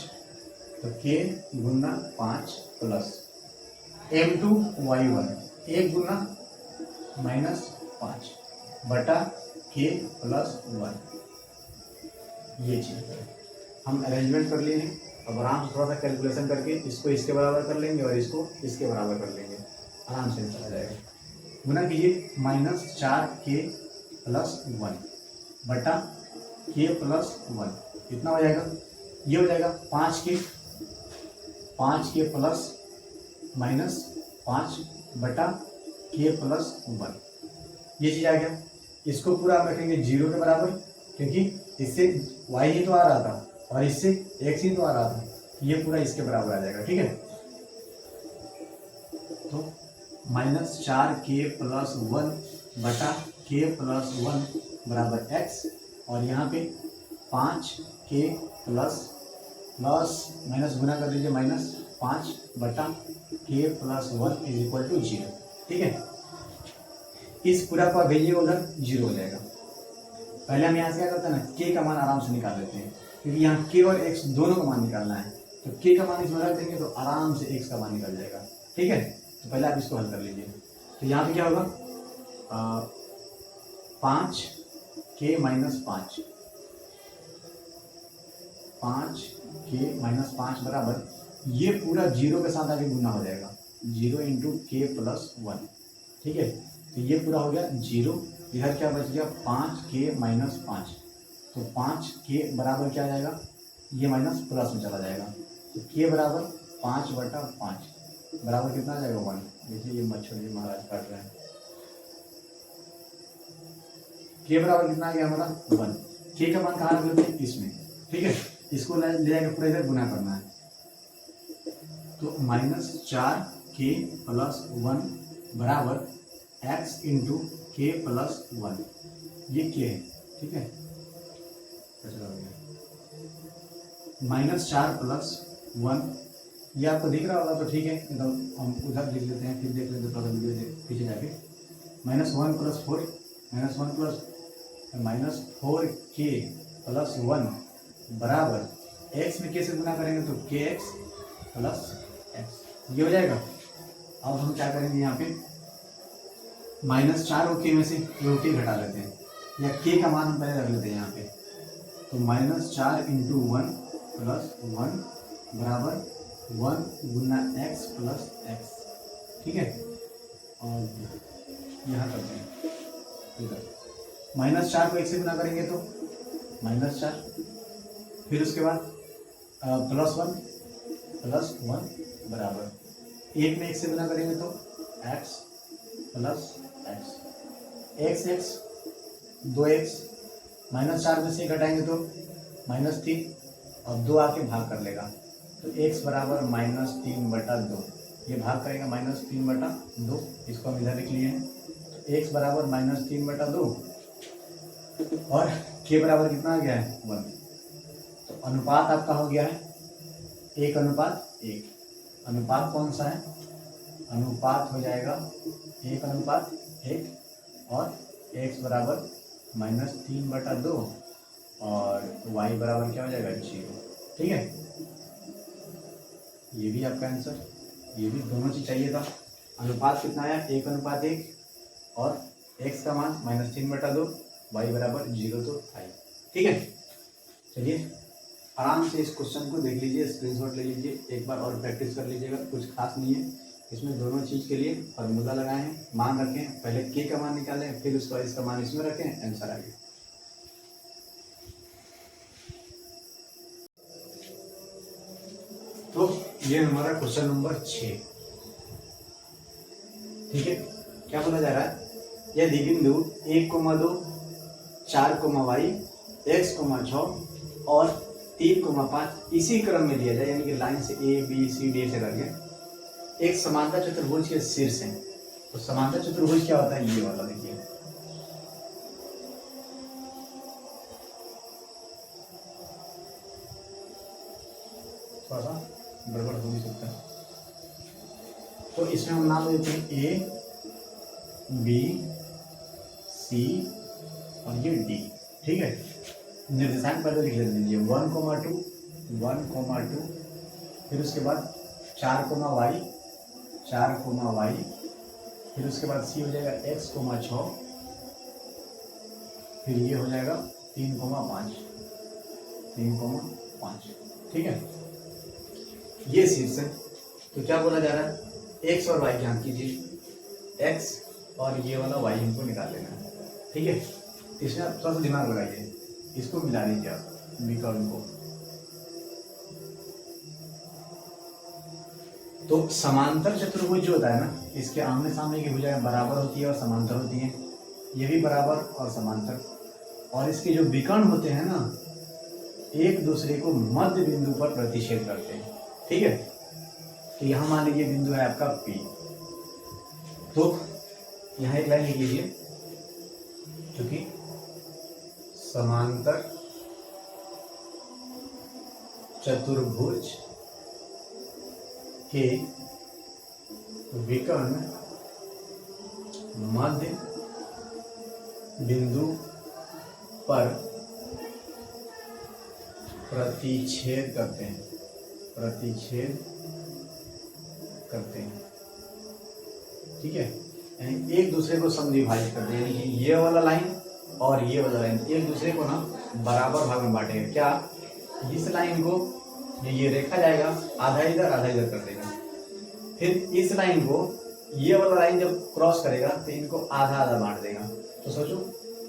तो k गुना 5 प्लस m2 y1 1 गुना -5 बटा k प्लस 1। ये चीज हम अरेंजमेंट कर लिए हैं। अब आराम से थोड़ा सा कैलकुलेशन करके इसको इसके बराबर कर लेंगे और इसको इसके बराबर कर लेंगे, आराम से चला जाएगा। गुना कीजिए -4k प्लस 1 बटा k प्लस 1 कितना हो जाएगा, ये हो जाएगा 5k प्लस -5 बटा k प्लस 1। ये चीज आ गया। इसको पूरा हम रखेंगे 0 के बराबर, क्योंकि इससे y ही तो आ रहा था और इससे x ही तो आ रहा था, ये पूरा इसके बराबर आ जाएगा। ठीक है, तो -4k प्लस 1 बटा k प्लस 1 बराबर x, और यहाँ पे 5k प्लस माइनस गुना कर दीजिए -5 बटा k plus 1 is equal to 0। ठीक है, इस पूरा का वैल्यू उधर 0 हो जाएगा। पहले हम यहाँ से क्या करते हैं ना, k का मान आराम से निकाल लेते हैं, क्योंकि यहाँ k और x दोनों का मान निकालना है। तो k का मान इसमें रख देंगे तो आराम से x का मान निकल जाएगा। ठीक है, तो पहले आप इसको हल कर लीजिए। तो यहाँ पे क्या होगा, 5k माइनस 5, 5k माइनस 5 बराबर, ये पूरा 0 के साथ आगे गुना हो जाएगा, 0 इंटू k प्लस 1। ठीक है, तो ये पूरा हो गया 0, इधर क्या बच गया 5k माइनस 5, तो 5k बराबर क्या आ जाएगा, ये माइनस प्लस में चला जाएगा, तो k बराबर 5 बटा 5 बराबर कितना आ जाएगा 1। देखिए ये मच्छर जी महाराज काट रहे हैं। k बराबर कितना आ गया हमारा 1। k का मान कहाँ रख लेते हैं, इसमें। ठीक है, इसको ले जाकर पूरा इधर गुना करना है, तो -4k प्लस 1 बराबर x इंटू k प्लस 1, ये k है। ठीक है, -4 प्लस 1, ये आपको दिख रहा होगा तो ठीक है, एकदम हम उधर लिख लेते हैं, फिर देख लेते हैं थोड़ा वीडियो पीछे जाके। -1 प्लस 4 -1 प्लस -4k प्लस 1 बराबर x में k से गुना करेंगे तो kx प्लस x, ये हो जाएगा। अब हम क्या करेंगे, यहाँ पे -4 और k में से k घटा लेते हैं, या k का मान हम पहले रख लेते हैं यहाँ पे, तो -4 इंटू 1 प्लस 1 बराबर 1 गुना x प्लस x। ठीक है, और यहाँ करते हैं इधर -4 को 1 से गुना करेंगे तो -4, फिर उसके बाद प्लस 1 बराबर 1 में 1 से गुना करेंगे तो x प्लस x 2x, -4 में से घटाएंगे तो -3, और 2 आके भाग कर लेगा, तो x बराबर -3 बटा 2, ये भाग करेगा -3 बटा 2, इसको हम इधर लिख लिए हैं। तो x बराबर -3 बटा 2 और k बराबर कितना आ गया है 1। तो अनुपात आपका हो गया है 1:1। अनुपात कौन सा है, अनुपात हो जाएगा 1:1, और x बराबर -3 बटा 2 और y बराबर क्या हो जाएगा 0। ठीक है, ये भी आपका आंसर, ये भी दोनों चीज चाहिए था। अनुपात कितना आया 1:1, और x का मान -3 बटा 2, y बराबर 0 तो था ही। ठीक है, चलिए आराम से इस क्वेश्चन को देख लीजिए, स्क्रीनशॉट ले लीजिए, एक बार और प्रैक्टिस कर लीजिएगा, कुछ खास नहीं है इसमें। दोनों चीज के लिए फॉर्मूला लगाए हैं, मान रखें, पहले k का मान निकालें, फिर उसका इसका मान इसमें रखें, आंसर आ गया। तो ये हमारा क्वेश्चन नंबर 6। ठीक है, क्या बोला जा रहा है, यदि बिंदु 1,2 4,y x, 6 और 3,5 इसी क्रम में दिया जाए, यानी कि लाइन से a b c d से करके एक समांतर चतुर्भुज के शीर्ष है। तो समांतर चतुर्भुज क्या होता है, ये वाला देखिए, थोड़ा सा गड़बड़ हो भी सकता है। तो इसमें हम नाम देते हैं a b सी और ये डी। ठीक है, निर्देशांक पहले लिख लीजिए 1,2, 1,2, फिर उसके बाद 4,y, 4,y, फिर उसके बाद सी हो जाएगा x,6, फिर ये हो जाएगा 3,5, 3,5। ठीक है, ये शीर्ष है। तो क्या बोला जा रहा है, x और y ज्ञात कीजिए, x और ये वाला y हमको निकाल लेना है। ठीक है, इसमें आप थोड़ा सा दिमाग लगाइए, इसको मिला लीजिए आप विकर्ण को। तो समांतर चतुर्भुज जो होता है ना, इसके आमने सामने की भुजाएं बराबर होती है और समांतर होती हैं, ये भी बराबर और समांतर। और इसके जो विकर्ण होते हैं ना, एक दूसरे को मध्य बिंदु पर प्रतिच्छेद करते हैं। ठीक है, तो यहां मान लीजिए बिंदु है आपका P, तो यहां एक लाइन लिख लीजिए, क्योंकि समांतर चतुर्भुज के विकर्ण मध्य बिंदु पर प्रतिच्छेद करते हैं, प्रतिच्छेद करते हैं। ठीक है, यानी एक दूसरे को समद्विभाजित करते हैं, यानी कि ये वाला लाइन और ये वाला लाइन एक दूसरे को ना बराबर भाग में बांटेगा। क्या, इस लाइन को ये रेखा जाएगा आधा इधर आधा इधर कर देगा, फिर इस लाइन को ये वाला लाइन जब क्रॉस करेगा तो इनको आधा आधा बांट देगा। तो सोचो,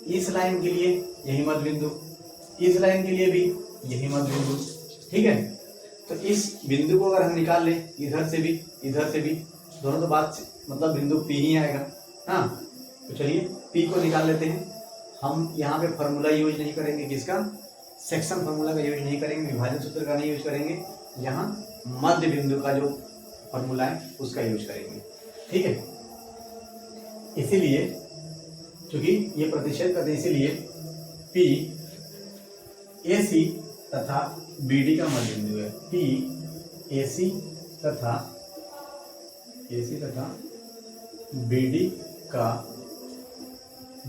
इस लाइन के लिए यही मध्य बिंदु, इस लाइन के लिए भी यही मध्य बिंदु। ठीक है, तो इस बिंदु को अगर हम निकाल लें, इधर से भी इधर से भी, दोनों तो बात मतलब बिंदु P ही आएगा। हाँ, तो चलिए P को निकाल लेते हैं। हम यहाँ पे फॉर्मूला यूज नहीं करेंगे, किसका, सेक्शन फॉर्मूला का यूज नहीं करेंगे, विभाजन सूत्र का नहीं यूज करेंगे, यहाँ मध्य बिंदु का जो फॉर्मूला है उसका यूज करेंगे। ठीक है, इसीलिए क्योंकि ये प्रतिच्छेद करते हैं, इसीलिए P AC तथा BD का मध्य बिंदु है। P AC तथा BD का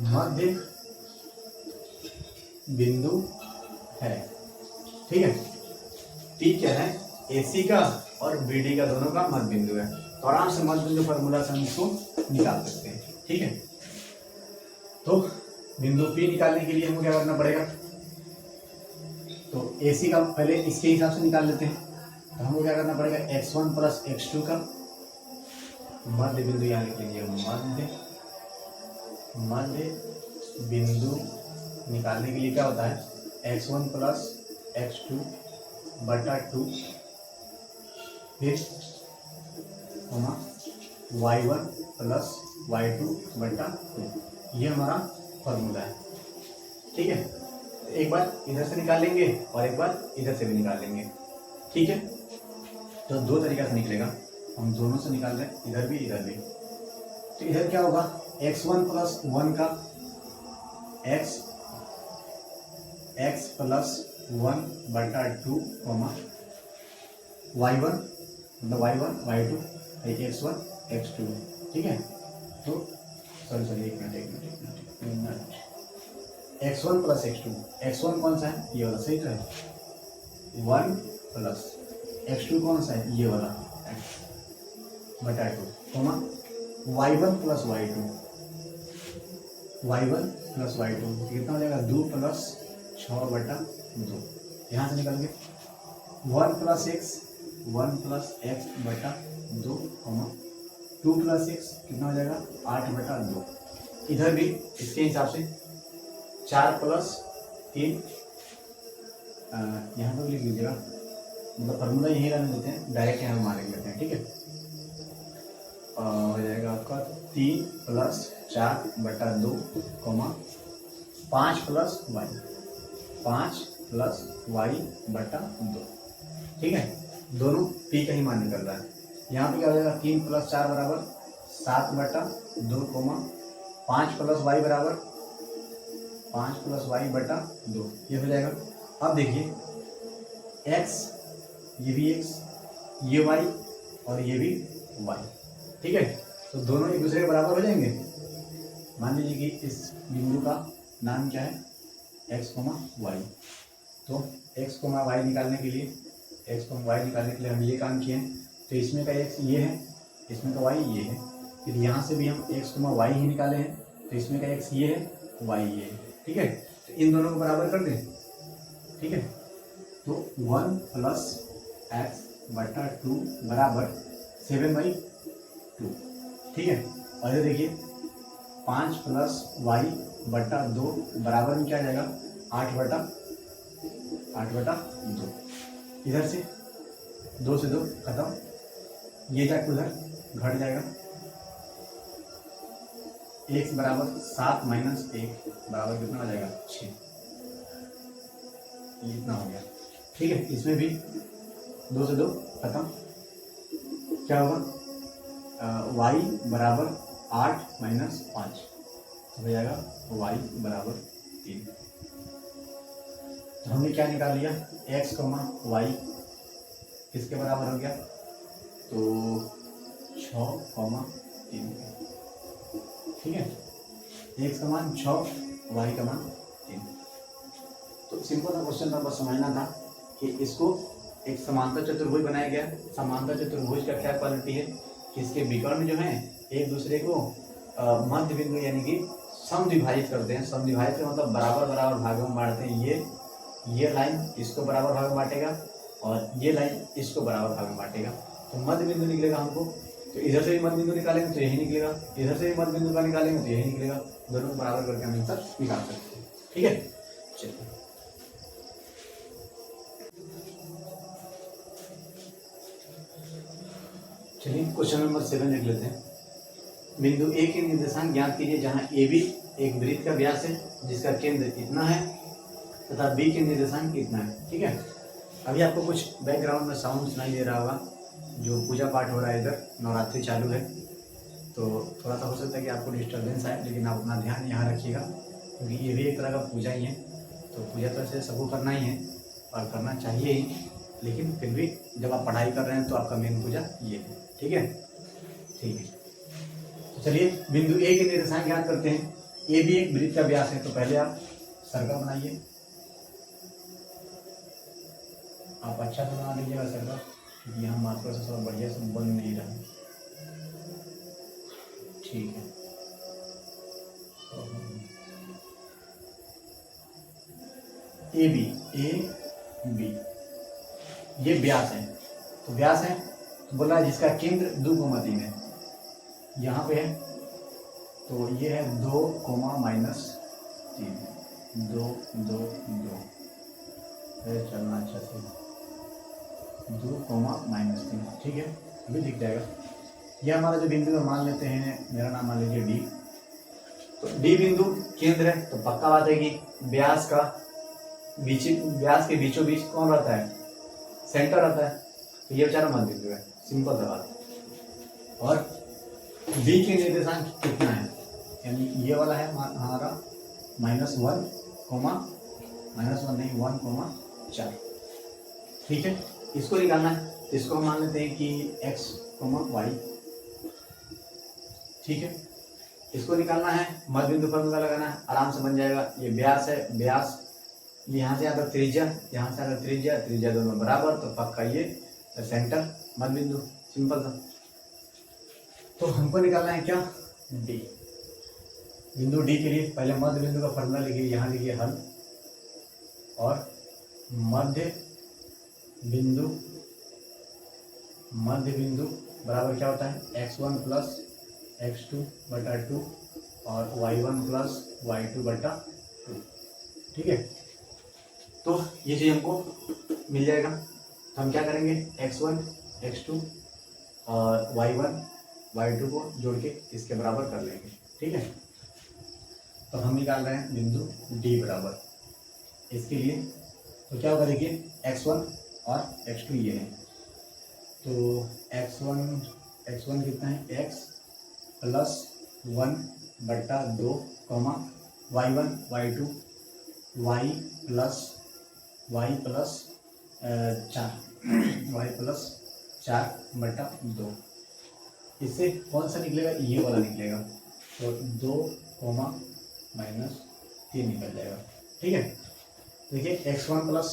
मध्य बिंदु है। ठीक है, P क्या है, AC का और BD का दोनों का मध्य बिंदु है। तो आराम से मध्य बिंदु फॉर्मूला से हम इसको निकाल सकते हैं। ठीक है, तो बिंदु P निकालने के लिए हमको क्या करना पड़ेगा, तो AC का पहले इसके हिसाब से निकाल लेते हैं। तो हमको क्या करना पड़ेगा, x1 प्लस x2 का मध्य बिंदु यहाँ लिख लीजिए, मध्य बिंदु निकालने के लिए क्या होता है, x1 प्लस x2 बटा 2, फिर y1 प्लस y2 बटा 2, ये हमारा फॉर्मूला है। ठीक है, एक बार इधर से निकाल लेंगे और एक बार इधर से भी निकाल लेंगे। ठीक है, तो दो तरीका से निकलेगा, हम दोनों से निकाल रहे हैं, इधर भी इधर भी। तो इधर क्या होगा, x1 प्लस 1 का x प्लस 1 बटा 2, y1 मतलब y1 y2 x1 x2। ठीक है, तो सॉरी एक minute, x1 plus x2, x1 कौन सा है, ये वाला, सही है, 1 प्लस x2 कौन सा है, ये वाला, बटा 2, y1 plus y2, y1 plus y2 कितना हो जाएगा, 2 प्लस 6 बटा 2, यहाँ से निकल गए 1 प्लस x बटा 2, 2 प्लस x कितना हो जाएगा, 8 बटा 2। इधर भी इसके हिसाब से 4 प्लस 3, यहाँ पर लिख लीजिएगा, मतलब फॉर्मूला यही रहने देते हैं, डायरेक्ट यहाँ मान लेते हैं। ठीक है, हो जाएगा आपका 3 प्लस 4 बटा 2, 5 प्लस y बटा 2। ठीक है, दोनों P का ही मान निकल रहा है। यहाँ पे क्या हो जाएगा, 3 प्लस 4 बराबर 7 बटा 2, 5 प्लस y बराबर 5 प्लस y बटा 2, ये हो जाएगा। अब देखिए x, ये भी x, ये y और ये भी y। ठीक है, तो दोनों एक दूसरे के बराबर हो जाएंगे, मान लीजिए कि इस बिंदु का नाम क्या है, x, y। तो x, y निकालने के लिए हम ये काम किए हैं। तो इसमें का x ये है, इसमें का y ये है। फिर यहाँ से भी हम x, y ही निकाले हैं। तो इसमें का x ये है, y ये है। ठीक है, तो इन दोनों को बराबर कर दें। ठीक है, तो 1 + x/2 बराबर 7/2। ठीक है, और ये देखिए 5 + y/2 बराबर में क्या आ जाएगा, 8/2। इधर से 2 से 2 खत्म, ये जाके उधर घट जाएगा। x बराबर 7 - 1 बराबर कितना हो जाएगा, 6। ये इतना हो गया। ठीक है, इसमें भी 2 से 2 खत्म, क्या होगा, y बराबर 8 - 5 हो जाएगा y बराबर 3। तो हमने क्या निकाल लिया, x, y किसके बराबर हो गया, तो 6, 3। ठीक है, x का मान 6, y का मान 3। तो सिंपल सा क्वेश्चन था, बस समझना था कि इसको एक समांतर चतुर्भुज बनाया गया। समांतर चतुर्भुज का क्या क्वालिटी है कि इसके विकर्ण जो हैं एक दूसरे को मध्य बिंदु यानी कि समद्विभाजित करते हैं। समद्विभाजित का मतलब बराबर बराबर भागों में बांटते हैं। ये लाइन इसको बराबर भाग में बांटेगा और ये लाइन इसको बराबर भाग में बांटेगा। तो मध्य बिंदु निकलेगा हमको, तो इधर से भी मध्य बिंदु निकालेंगे तो यही निकलेगा, इधर से भी मध्य बिंदु का निकालेंगे तो यही निकलेगा। दोनों को बराबर करके हम आंसर निकाल सकते हैं। ठीक है, चलिए क्वेश्चन नंबर 7 लिख लेते हैं। बिंदु ए के निर्देशांक ज्ञात कीजिए जहां ए बी एक वृत्त का व्यास है जिसका केंद्र इतना है तथा बी के निर्देशांक इतना है। ठीक है, अभी आपको कुछ बैकग्राउंड में साउंड सुनाई दे रहा होगा, जो पूजा पाठ हो रहा है, इधर नवरात्रि चालू है, तो थोड़ा सा हो सकता है कि आपको डिस्टर्बेंस आए, लेकिन आप अपना ध्यान यहाँ रखिएगा क्योंकि ये भी एक तरह का पूजा ही है। तो पूजा तो ऐसे सबको करना ही है और करना चाहिए ही, लेकिन फिर भी जब आप पढ़ाई कर रहे हैं तो आपका मेन पूजा ये है। ठीक है, ठीक है, तो चलिए बिंदु ए के निर्देशांक ज्ञात करते हैं। ए भी एक वृत्त का व्यास है, तो पहले आप सर्कल बनाइए। आप अच्छा से बना लीजिएगा सर्कल, क्योंकि यहाँ मात्रा से थोड़ा बढ़िया से बन नहीं रहा। ठीक है, ए बी ये व्यास है, तो व्यास है तो बोला है जिसका केंद्र 2, 3 है, यहाँ पे है, तो ये है 2, -3, 2, 2, 2 चलना अच्छा से 2, -3। ठीक है, अभी दिख जाएगा। यह हमारा जो बिंदु है मान लेते हैं, मेरा नाम मान लीजिए डी। तो डी बिंदु केंद्र है, तो पक्का बात है कि व्यास के बीचों बीच कौन रहता है, सेंटर रहता है। तो ये बेचारा मध्य बिंदु है, सिंपल सा बात। और बी के निर्देशांक कितना है, यानी ये वाला है हमारा -1, नहीं 1,4। ठीक है, इसको निकालना है, इसको हम मान लेते हैं कि x, y। ठीक है, इसको निकालना है, मध्य बिंदु फॉर्मूला लगाना है, आराम से बन जाएगा। ये व्यास है, व्यास यहाँ से आता त्रिज्या, यहाँ से आता त्रिज्या दोनों बराबर, तो पक्का ये सेंटर मध्य बिंदु, सिंपल था। तो हमको निकालना है क्या, डी। बिंदु डी के लिए पहले मध्य बिंदु का फॉर्मूला लिखिए, यहाँ लिखिए हल, और मध्य बिंदु बराबर क्या होता है, x1 + x2/2 और y1 + y2/2। ठीक है, तो ये चीज़ हमको मिल जाएगा। तो हम क्या करेंगे, x1, x2 और y1, y2 को जोड़ के इसके बराबर कर लेंगे। ठीक है, तो हम निकाल रहे हैं बिंदु डी बराबर इसके लिए। तो क्या होगा, देखिए x1 और x2 ये है, तो x1 कितना है, x + 1/2, y1, y2 y + 4/2। इससे कौन सा निकलेगा, ये वाला निकलेगा। तो 2 कोमा -3 निकल जाएगा। ठीक है, देखिए x1 प्लस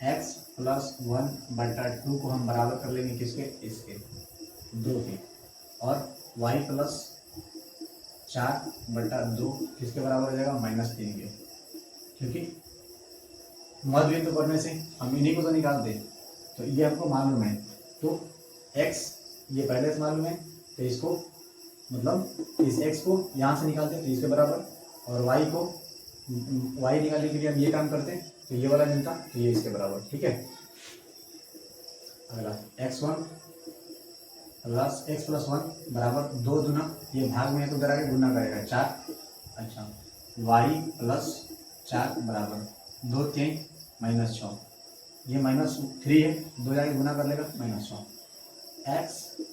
x+1/2 को हम बराबर कर लेंगे किसके, इसके 2 के, और y प्लस 4/2 किसके बराबर हो जाएगा, -3 के, क्योंकि मध्य बिंदु पढ़ने से हम इन्हीं को तो निकालते, तो ये हमको मालूम है, तो x ये पहले से मालूम है, तो इसको मतलब इस x को यहाँ से निकालते तो इसके बराबर, और y को y निकालने के लिए हम ये काम करते तो ये वाला मिलता, तो ये इसके बराबर। ठीक है, अगला x1 प्लस x+1 बराबर 2 दूना, ये भाग में है तो उधर आके गुना करेगा 4, अच्छा y प्लस 4 बराबर 2 3 -6, ये -3 है, 2 जाके गुना कर लेगा -6, x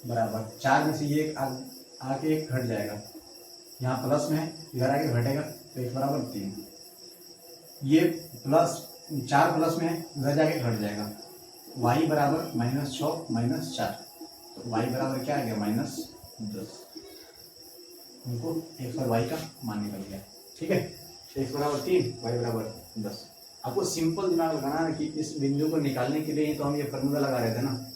बराबर 4 में से ये एक आके एक घट जाएगा, यहाँ प्लस में है इधर आके घटेगा तो x बराबर 3, ये प्लस 4 प्लस में है उधर जाके घट जाएगा, y बराबर -6 -4, तो y बराबर क्या आ गया, -10, हमको x और y का मान निकल गया। ठीक है, x बराबर 3 y बराबर 10। आपको सिंपल दिमाग लगाना है कि इस बिंदु को निकालने के लिए तो हम ये फॉर्मूला लगा रहे थे ना,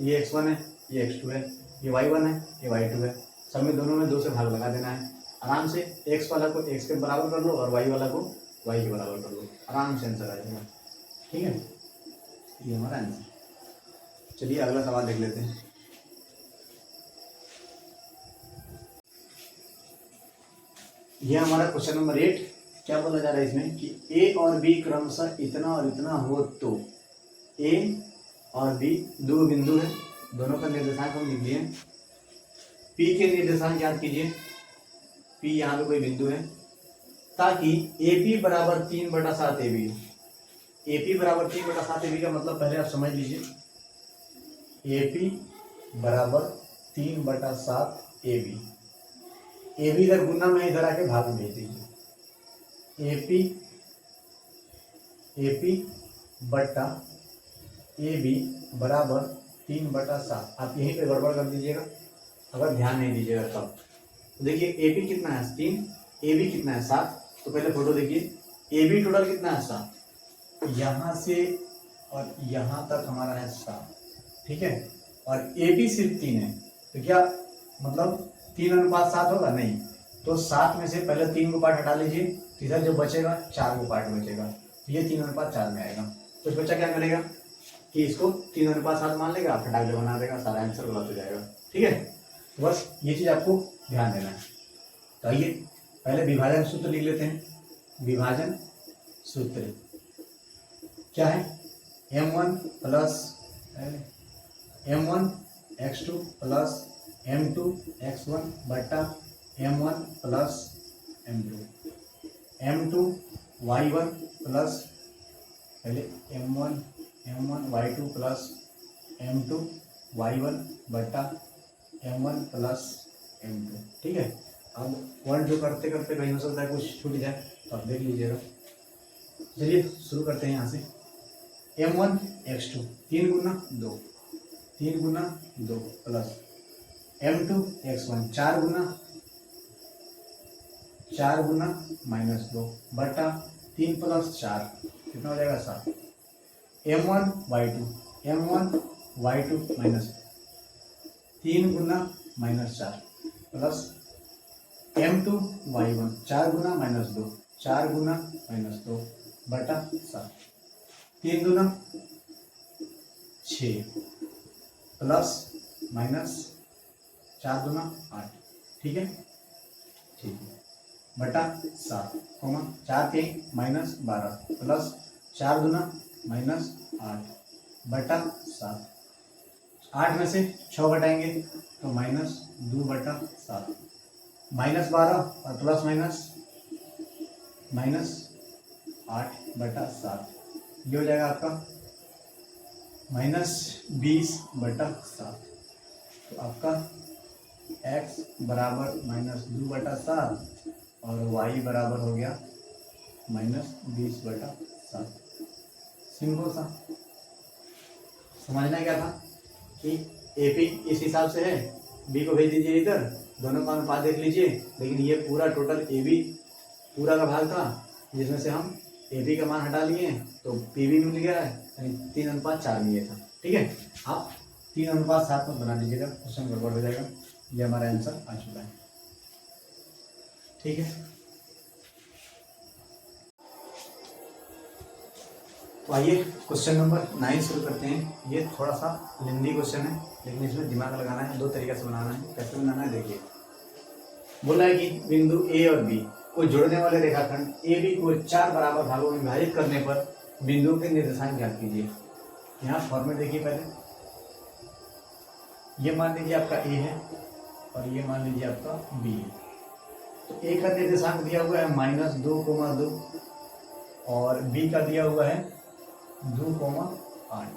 ये x1 है, ये x2 है, ये y1 है, ये y2 है, सब में दोनों में 2 से भाग लगा देना है, आराम से x वाला को x के बराबर कर लो और y वाला को y के बराबर कर लो, आराम से आंसर आ जाएगा। ठीक है, ये हमारा आंसर। चलिए अगला सवाल देख लेते हैं। ये हमारा क्वेश्चन नंबर 8। क्या बोला जा रहा है इसमें कि a और b क्रमशः इतना और इतना हो तो a और b दो बिंदु है, दोनों का निर्देशांक हम लिख दिए, p के निर्देशांक याद कीजिए, p यहाँ पे कोई बिंदु है, ताकि AP बराबर 3/7 AB, AP बराबर 3/7 AB का मतलब पहले आप समझ लीजिए, AP बराबर 3/7 AB, AB इधर गुना में इधर आके भाग में भेज दीजिए, AP बट्टा AB बराबर 3/7, आप यहीं पे गड़बड़ कर दीजिएगा अगर ध्यान नहीं दीजिएगा तब। तो देखिए AP कितना है 3, AB कितना है 7, तो पहले फोटो देखिए, AB टोटल कितना है 7, यहाँ से और यहाँ तक हमारा है 7, ठीक है, और AB सिर्फ 3 है, तो क्या मतलब 3:7 होगा, नहीं, तो 7 में से पहले 3 को पार्ट हटा लीजिए, तो इधर जो बचेगा 4 को पार्ट बचेगा, तो ये 3:4 में आएगा। तो इस बच्चा क्या करेगा कि इसको 3:7 मान लेगा, फटाक से बना देगा, सारा आंसर गलत हो जाएगा। ठीक है, तो बस ये चीज आपको ध्यान देना है। तो आइए पहले विभाजन सूत्र लिख लेते हैं। विभाजन सूत्र क्या है, m1 x2 plus m2 x1 बटा m1 plus m2, m2 y1 plus पहले m1 y2 plus m2 y1 बटा m1 प्लस m2। ठीक है, अब 1 2 करते करते कहीं हो सकता है कुछ छूट जाए, तो आप देख लीजिएगा। चलिए शुरू करते हैं यहाँ से। m1 x2 3 गुना 2 प्लस m2 x1 4 गुना -2 बटा 3 प्लस 4 कितना हो जाएगा 7, m1 y2 माइनस 3 गुना -4 प्लस m2 y1 4 गुना -2 4 गुना -2 बटा 7, 3 गुना 6 प्लस -4 गुना 8, ठीक है बटा 7 4 के -12 प्लस 4 गुना -8 बटा 7, 8 में से 6 घटाएंगे तो -2 बटा 7, -12 और प्लस -8 बटा 7, ये हो जाएगा आपका -20 बटा 7। तो आपका x बराबर -2 बटा 7 और y बराबर हो गया -20 बटा 7। सिंपल सा, समझना क्या था कि AP इस हिसाब से है, B को भेज दीजिए इधर दोनों का अनुपात देख लीजिए, लेकिन ये पूरा टोटल ए बी पूरा का भाग था, जिसमें से हम ए बी का मान हटा लिए तो पी बी मिल गया है, यानी 3:4 में ये था। ठीक है, आप 3:7 में बना लीजिएगा, क्वेश्चन गड़बड़ हो जाएगा। ये हमारा आंसर आ चुका है। ठीक है, तो आइए क्वेश्चन नंबर 9 शुरू करते हैं। ये थोड़ा सा लेंदी क्वेश्चन है, लेकिन इसमें दिमाग लगाना है, दो तरीके से बनाना है। कैसे बनाना है देखिए। बोला है कि बिंदु ए और बी को जोड़ने वाले रेखाखंड ए बी को 4 बराबर भागों में विभाजित करने पर बिंदुओं के निर्देशांक ज्ञात कीजिए। यहाँ फॉर्मेट देखिए पहले, ये मान लीजिए आपका ए है और ये मान लीजिए आपका बी है। तो ए का निर्देशांक दिया हुआ है -2,2 और बी का दिया हुआ है 2,8।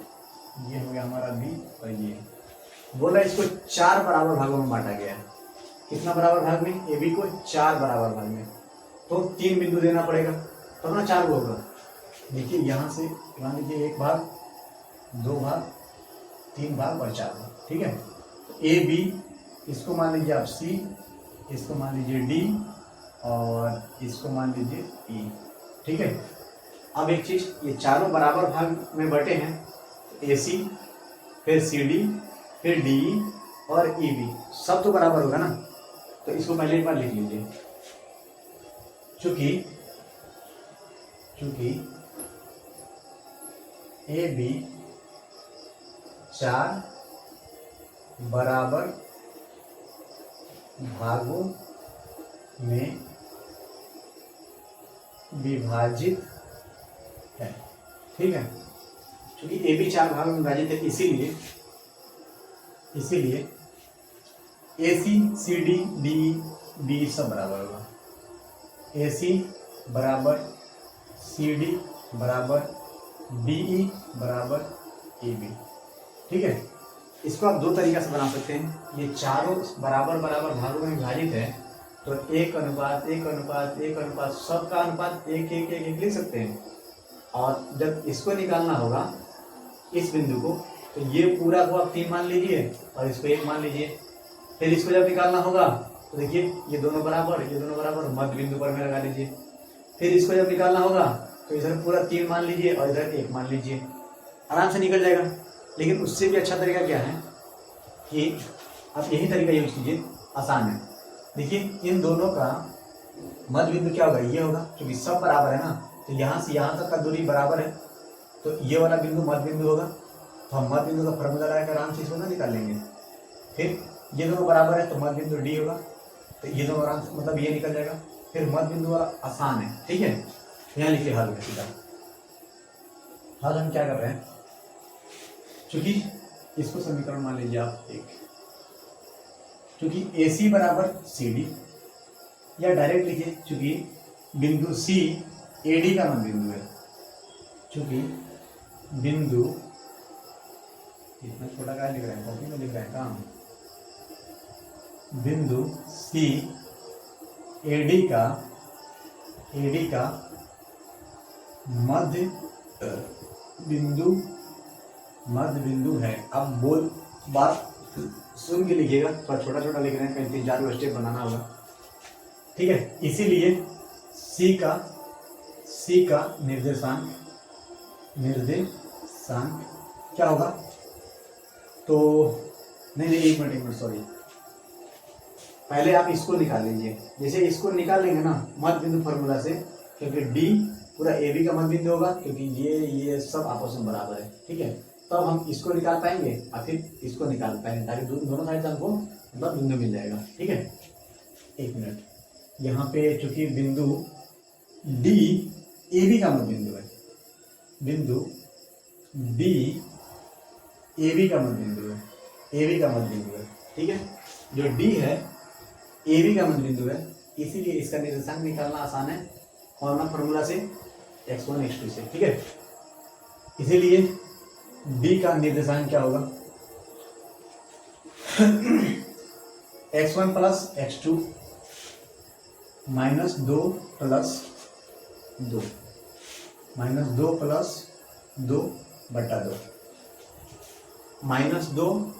ये हो गया हमारा बी और ये बोला इसको 4 बराबर भागों में बांटा गया है। कितना बराबर भाग में? ए बी को 4 बराबर भाग में, तो 3 बिंदु देना पड़ेगा तब ना 4 होगा। देखिए यहाँ से मान लीजिए 1 भाग, 2 भाग, 3 भाग और 4 भाग। ठीक है, ए बी इसको मान लीजिए आप सी, इसको मान लीजिए डी और इसको मान लीजिए ई। ठीक है, अब एक चीज, ये चारों बराबर भाग में बटे हैं, ए सी फिर सी डी फिर डी ई और ई बी सब तो बराबर होगा ना। तो इसको पहले एक बार लिख लीजिए। चूंकि ए बी 4 बराबर भागों में विभाजित है। ठीक है, क्योंकि ए बी 4 भागों में विभाजित है, इसीलिए ए सी सी डी डी बी सब बराबर होगा। ए सी बराबर सी डी बराबर डी ई बराबर ए बी। ठीक है, इसको आप दो तरीका से बना सकते हैं। ये चारों बराबर बराबर भागों में विभाजित है, तो 1:1:1:1 सबका अनुपात 1:1:1 लिख सकते हैं। और जब इसको निकालना होगा इस बिंदु को, तो ये पूरा को आप 3 मान लीजिए और इसको 1 मान लीजिए। फिर इसको जब निकालना होगा तो देखिए ये दोनों बराबर मध्य बिंदु पर में लगा लीजिए। फिर इसको जब निकालना होगा तो इधर पूरा 3 मान लीजिए और इधर 1 मान लीजिए, आराम से निकल जाएगा। लेकिन उससे भी अच्छा तरीका क्या है कि आप यही तरीका यूज कीजिए, आसान है। देखिए इन दोनों का मध्य बिंदु क्या होगा? ये होगा, क्योंकि सब बराबर है ना। तो यहाँ से यहाँ तक का दूरी बराबर है, तो ये वाला बिंदु मध्य बिंदु होगा। तो हम मध्य बिंदु का फॉर्मूला लगाकर आराम से इसको ना निकाल लेंगे। फिर ये दोनों बराबर है तो मध्य बिंदु डी होगा, तो ये दोनों आराम से मतलब ये निकल जाएगा। फिर मध्य बिंदु वाला आसान है। ठीक है, यहाँ लिखिए हल में सीधा। हल हम क्या कर रहे हैं, चूंकि इसको समीकरण मान लीजिए आप 1, चूंकि ए सी बराबर सी डी, या डायरेक्ट लिखिए चूंकि बिंदु सी ए डी का मध्य बिंदु है। चूंकि बिंदु, इतना छोटा क्या लिख रहे हैं, कॉपी में लिख रहे हैं काम। बिंदु सी एडी का मध्य बिंदु है। अब बात सुन के लिखिएगा, थोड़ा छोटा छोटा लिख रहे हैं, कहीं 3-4 स्टेप बनाना होगा। ठीक है, इसीलिए सी का निर्देशांक क्या होगा? तो नहीं, एक मिनट सॉरी, पहले आप इसको निकाल लीजिए। जैसे इसको निकाल लेंगे ना मध्य बिंदु फॉर्मूला से, क्योंकि डी पूरा ए बी का मध्य बिंदु होगा, क्योंकि ये सब आपस में बराबर है। ठीक है, तब हम इसको निकाल पाएंगे और फिर इसको निकाल पाएंगे, ताकि दोनों साइड से हमको मतलब बिंदु मिल जाएगा। ठीक है, एक मिनट, यहाँ पे चूंकि बिंदु डी ए बी का मध्य बिंदु है, बिंदु डी ए बी का मध्य बिंदु है। ठीक है, जो डी है ए बी का मध्य बिंदु है, इसीलिए इसका निर्देशांक निकालना आसान है कॉमन फॉर्मूला से x1 x2 से। ठीक है, इसीलिए डी का निर्देशांक क्या होगा? x1 plus x2 -2 plus 2 -2 + 2/2 -2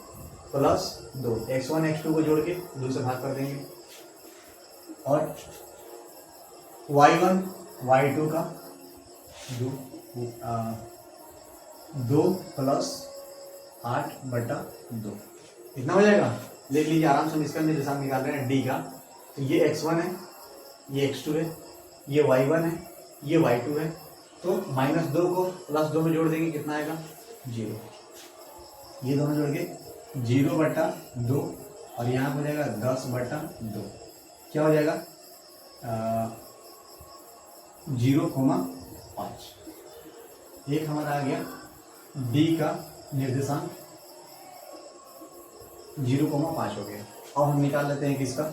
plus 2, x1 x2 को जोड़ के 2 से भाग कर देंगे, और y1 y2 का 2 प्लस 8/2 इतना हो जाएगा। लिख लीजिए आराम से, हम इसका निर्देशांक निकाल रहे हैं डी का। तो ये x1 है, ये x2 है, ये y1 है, ये y2 है। तो -2 को +2 में जोड़ देंगे, कितना आएगा 0। ये दोनों जोड़ के 0/2, और यहाँ हो जाएगा 10/2। क्या हो जाएगा 0,5। एक हमारा आ गया डी का निर्देशांक 0,5 हो गया। अब हम निकाल लेते हैं किसका,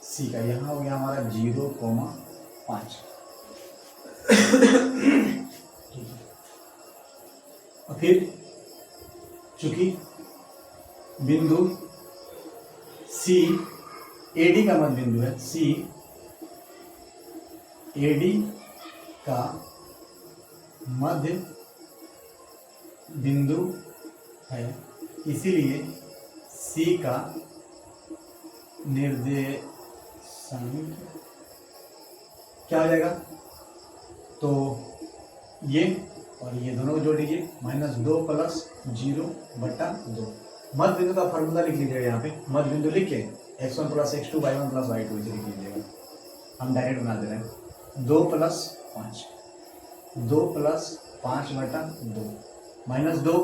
सी का। यहाँ हो गया हमारा 0,5। और फिर चूंकि बिंदु सी एडी का मध्य बिंदु है, सी एडी का मध्य बिंदु है, इसीलिए सी का निर्देशांक क्या हो जाएगा, तो ये और ये दोनों को जोड़ लीजिए, -2 + 0/2। मध्य बिंदु का फॉर्मूला लिख लीजिएगा। यहाँ पे मध्य बिंदु लिख के x1 + x2 y1 + y2 इसे लिख लीजिएगा। हम डायरेक्ट बना दे रहे हैं। 2 + 5, 2 + 5/2, -2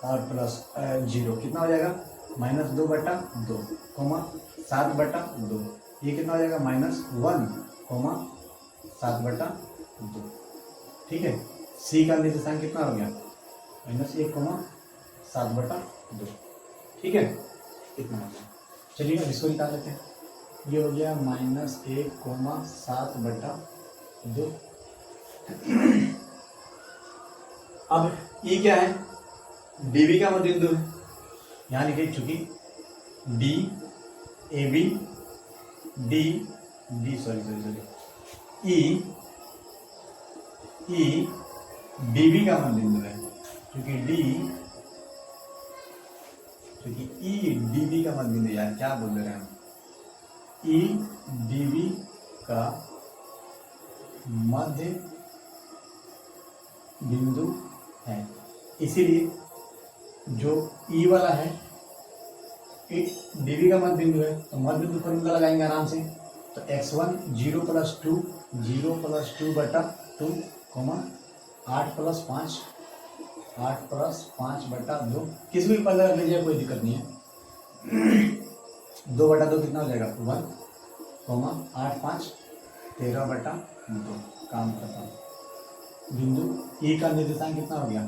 और प्लस 0 कितना हो जाएगा, -2/2, 7/2। ये कितना हो जाएगा, -1, 7/2। ठीक है, सी का निर्देशांक कितना हो गया, -1, 7/2। ठीक है, इतना हो गया। चलिए अब इसको निकाल लेते हैं। ये हो गया -1, 7/2। अब ई क्या है, डीबी का मध्य बिंदु है। यहाँ लिखिए, चूंकि D A B D D sorry E DB का मध्य बिंदु है, क्योंकि ई डीबी का मध्य बिंदु, यार क्या बोल रहे हैं हम, ई डीबी का मध्य बिंदु है, इसीलिए जो ई वाला है डीबी का मध्य बिंदु है, तो मध्य बिंदु फॉर्मूला लगाएंगे आराम से। तो x1 0 + 2, 0 + 2/2, 8 + 5, 8 + 5/2। किसी भी पद लगा लीजिए, कोई दिक्कत नहीं है। 2/2 कितना हो जाएगा, 1, 8, 5, 13/2। काम खत्म। बिंदु ई का निर्देशांक कितना हो गया,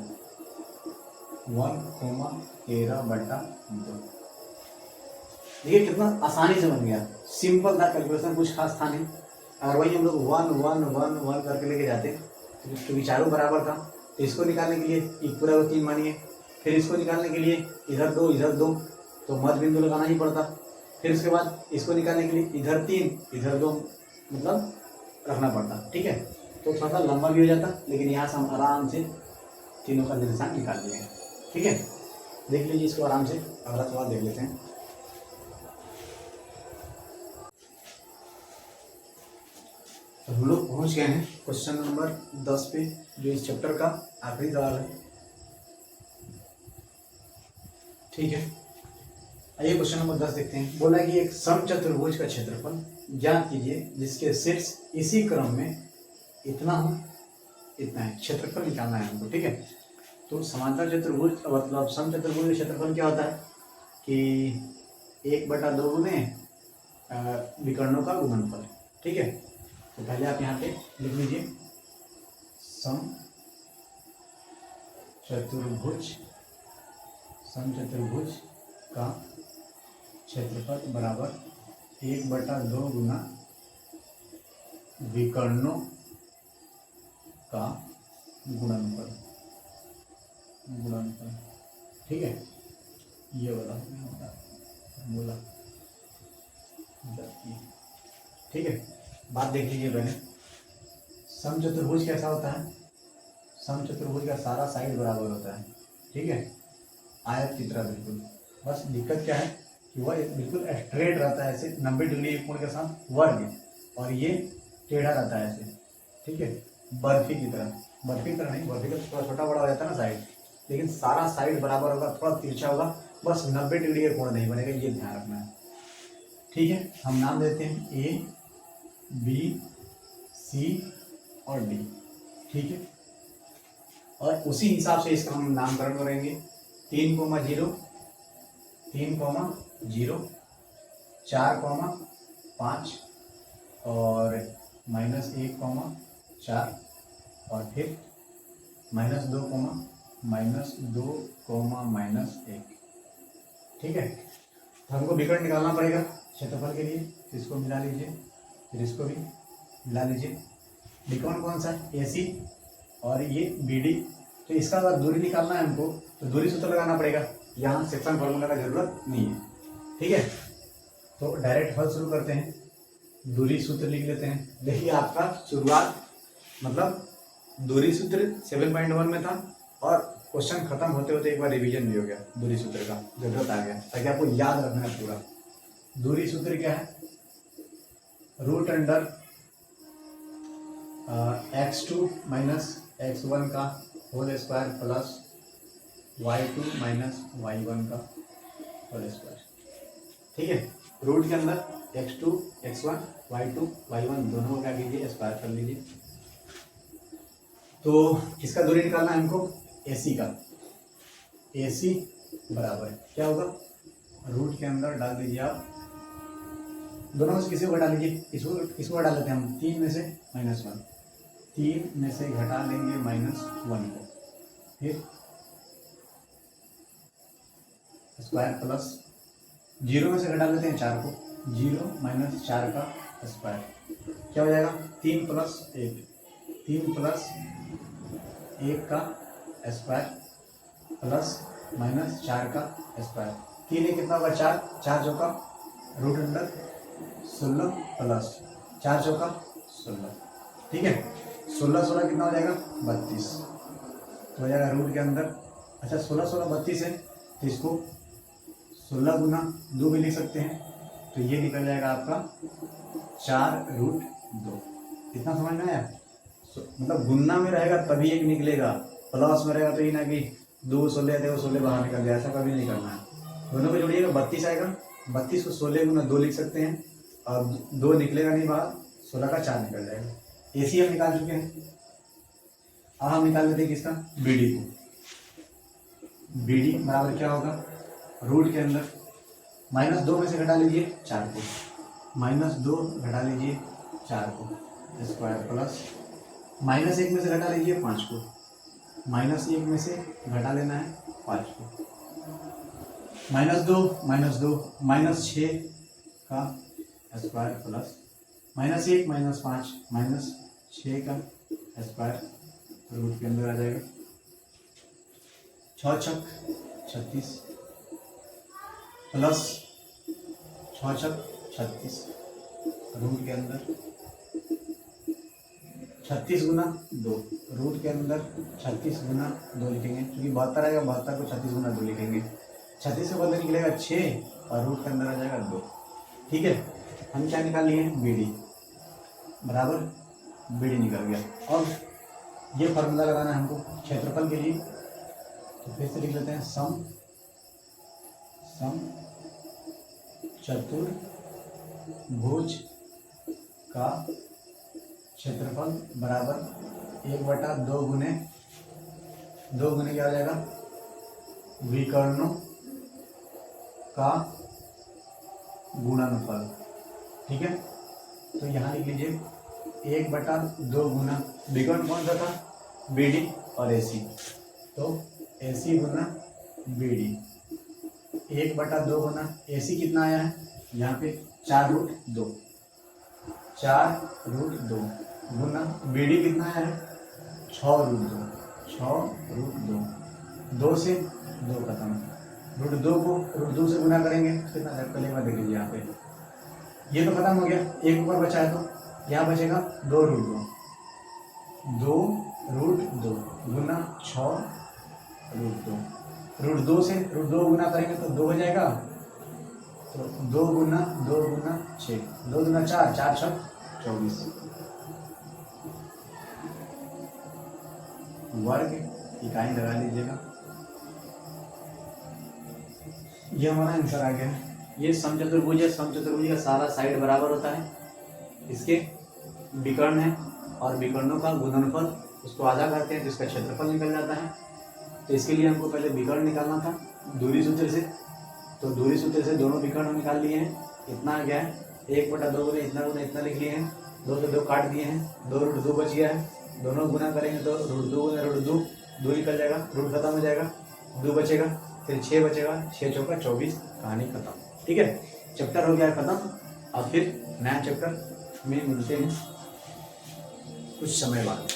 1, 13/2। देखिए कितना आसानी से बन गया, सिंपल था, कैलकुलेशन कुछ खास था नहीं। अगर वही हम लोग 1, 1, 1, 1 करके लेके जाते, तो विचारों बराबर था, तो इसको निकालने के लिए एक पूरा 3 मानिए, फिर इसको निकालने के लिए इधर 2 इधर 2, तो मध्य बिंदु लगाना ही पड़ता। फिर उसके बाद इसको निकालने के लिए इधर 3 इधर 2 मतलब रखना पड़ता। ठीक है, तो थोड़ा सा लंबा भी हो जाता, लेकिन यहाँ से हम आराम से तीनों का निर्देशांक निकाल लिए। ठीक है, देख लीजिए इसको आराम से। अगला सवाल देख लेते हैं। तो हम लोग पहुँच गए हैं क्वेश्चन नंबर 10 पे, जो इस चैप्टर का आखिरी सवाल है। ठीक है, आइए क्वेश्चन नंबर 10 देखते हैं। बोला कि एक समचतुर्भुज का क्षेत्रफल ज्ञात कीजिए जिसके शीर्ष इसी क्रम में इतना हो इतना है। क्षेत्रफल निकालना है हमको। ठीक है, तो समांतर चतुर्भुज मतलब समचतुर्भुज का क्षेत्रफल क्या होता है कि 1/2 गुने विकर्णों का गुणनफल। ठीक है, तो पहले आप यहाँ पे लिख लीजिए, समचतुर्भुज का क्षेत्रफल बराबर 1/2 गुना विकर्णों का गुणनफल। ठीक है, ये वाला बोला। ठीक है, बात देख लीजिए पहले। समचतुर्भुज कैसा होता है, समचतुर्भुज का सारा साइड बराबर होता है। ठीक है, आयत की तरह बिल्कुल। बस दिक्कत क्या है कि वह बिल्कुल स्ट्रेट रहता है, ऐसे 90 डिग्री एक कोण के साथ वर्ग, और ये टेढ़ा रहता है ऐसे, ठीक है, बर्फी की तरह। बर्फी की तरह नहीं, बर्फी का थोड़ा छोटा बड़ा हो जाता है ना साइड, लेकिन सारा साइड बराबर होगा, थोड़ा तिरछा होगा, बस 90 डिग्री का कोण नहीं बनेगा, ये ध्यान रखना है। ठीक है, हम नाम देते हैं ए, बी, सी और डी। ठीक है, और उसी हिसाब से इसका हम नामकरण करेंगे। 3,0, 3,0, 4,5 और -1,4 और फिर -2, -1। ठीक है, तो हमको विकर्ण निकालना पड़ेगा क्षेत्रफल के लिए, तो इसको मिला लीजिए, फिर इसको भी मिला लीजिए। विकर्ण कौन सा है? AC और ये BD। तो इसका अगर दूरी निकालना है हमको तो दूरी सूत्र लगाना पड़ेगा, यहाँ सेक्शन फॉर्मूला का जरूरत नहीं है। ठीक है, तो डायरेक्ट हल शुरू करते हैं, दूरी सूत्र लिख लेते हैं। देखिए आपका शुरुआत मतलब दूरी सूत्र 7.1 में था, और क्वेश्चन खत्म होते होते एक बार रिवीजन भी हो गया, दूरी सूत्र का जरूरत आ गया, ताकि आपको याद रखना है पूरा। दूरी सूत्र क्या है? Root under x2 minus x1 का whole square plus y2 minus y1 का होल स्क्वायर। ठीक है, रूट के अंदर x2 x1 y2 y1 दोनों का कीजिए, स्क्वायर कर लीजिए। तो किसका दूरी निकालना है हमको? AC का। AC बराबर क्या होगा? रूट के अंदर डाल दीजिए आप, दोनों में से किसी को घटा लीजिए, किसको घटा लेते हैं हम? 3 में से -1, 3 में से घटा लेंगे -1 को, फिर स्क्वायर प्लस 0 में से घटा लेते हैं 4 को, 0 - 4 का स्क्वायर क्या हो जाएगा? 3 + 1, 3 + 1 का स्क्वायर प्लस -4 का स्क्वायर। 3 1 कितना होगा? 4, 4 चौका रूट अंडर 16 प्लस 4 चौका 16। ठीक है, 16 16 कितना हो जाएगा? 32। तो हो जाएगा रूट के अंदर, अच्छा 16 16 32 है, तो इसको 16 गुना 2 भी लिख सकते हैं, तो ये निकल जाएगा आपका 4√2। इतना समझ में आया? मतलब गुना में रहेगा तभी एक निकलेगा, प्लस में रहेगा तो ये ना कि 2 16 थे वो 16 बाहर निकल गया, ऐसा कभी नहीं करना है। दोनों को जोड़िएगा 32 आएगा, 32 को 16 गुना 2 लिख सकते हैं, और 2 निकलेगा नहीं बाहर, 16 का 4 निकल जाएगा। AC हम निकाल चुके हैं। अब हम निकाल लेते हैं किसका? BD को। BD बराबर क्या होगा? रूट के अंदर -2 में से घटा लीजिए 4 को, -2 घटा लीजिए 4 को स्क्वायर प्लस -1 में से घटा लीजिए 5 को, -1 में से घटा लेना है 5 को, -2 -6 का स्क्वायर प्लस -1 -5 -6 का स्क्वायर रूट के अंदर आ जाएगा। 6 छक 36 प्लस 6 छक 36 रूट के अंदर 36 गुना 2, रूट के अंदर 36 गुना 2 लिखेंगे, क्योंकि 72 आएगा, 72 को 36 गुना 2 लिखेंगे, 36 से बदले निकलेगा 6 और रूट के अंदर आ जाएगा 2। ठीक है, हम क्या निकाल लिए? BD बराबर BD निकल गया। और ये फार्मूला लगाना है हमको क्षेत्रफल के लिए, तो फिर से लिख लेते हैं सम चतुर्भुज का क्षेत्रफल बराबर 1/2 गुने क्या हो जाएगा? विकर्णों का गुणनफल। ठीक है, तो यहाँ लिख लीजिए 1/2 गुना विकर्ण कौन सा था? BD और AC, तो AC गुना BD 1/2 गुना AC कितना आया है यहाँ पे? 4√2, 4√2 गुना BD कितना आया है? 6√2, 2 से 2 खत्म, √2 को √2 से गुना करेंगे कितना पहले बार देख लीजिए यहाँ पे, ये तो खत्म हो गया, एक ऊपर बचा है, तो यहाँ बचेगा 2√2, 2√2 गुना 6√2, √2 से √2 गुना करेंगे तो 2 हो जाएगा, तो 2 गुना 6, 2 गुना 4, 4 6 24 वर्ग इकाई लगा लीजिएगा। ये हमारा आंसर आ गया। ये समचतुर्भुज है, समचतुर्भुज का सारा साइड बराबर होता है, इसके विकर्ण है और विकर्णों का गुणनफल उसको आधा करते हैं तो इसका क्षेत्रफल निकल जाता है। तो इसके लिए हमको पहले विकर्ण निकालना था दूरी सूत्र से, तो दूरी सूत्र से दोनों विकर्ण हम निकाल लिए हैं। इतना आ गया है 1/2 गुना इतना लिख लिए हैं, 2 से 2 काट दिए हैं, 2 √2 बच गया है, दोनों गुना करेंगे तो √2 गुना √2 2 निकल जाएगा, रूट खत्म हो जाएगा, 2 बचेगा, फिर 6 बचेगा, 6 चौका 24, कहानी खत्म। ठीक है, चैप्टर हो गया खत्म। अब फिर नया चैप्टर में मिलते हैं कुछ समय बाद।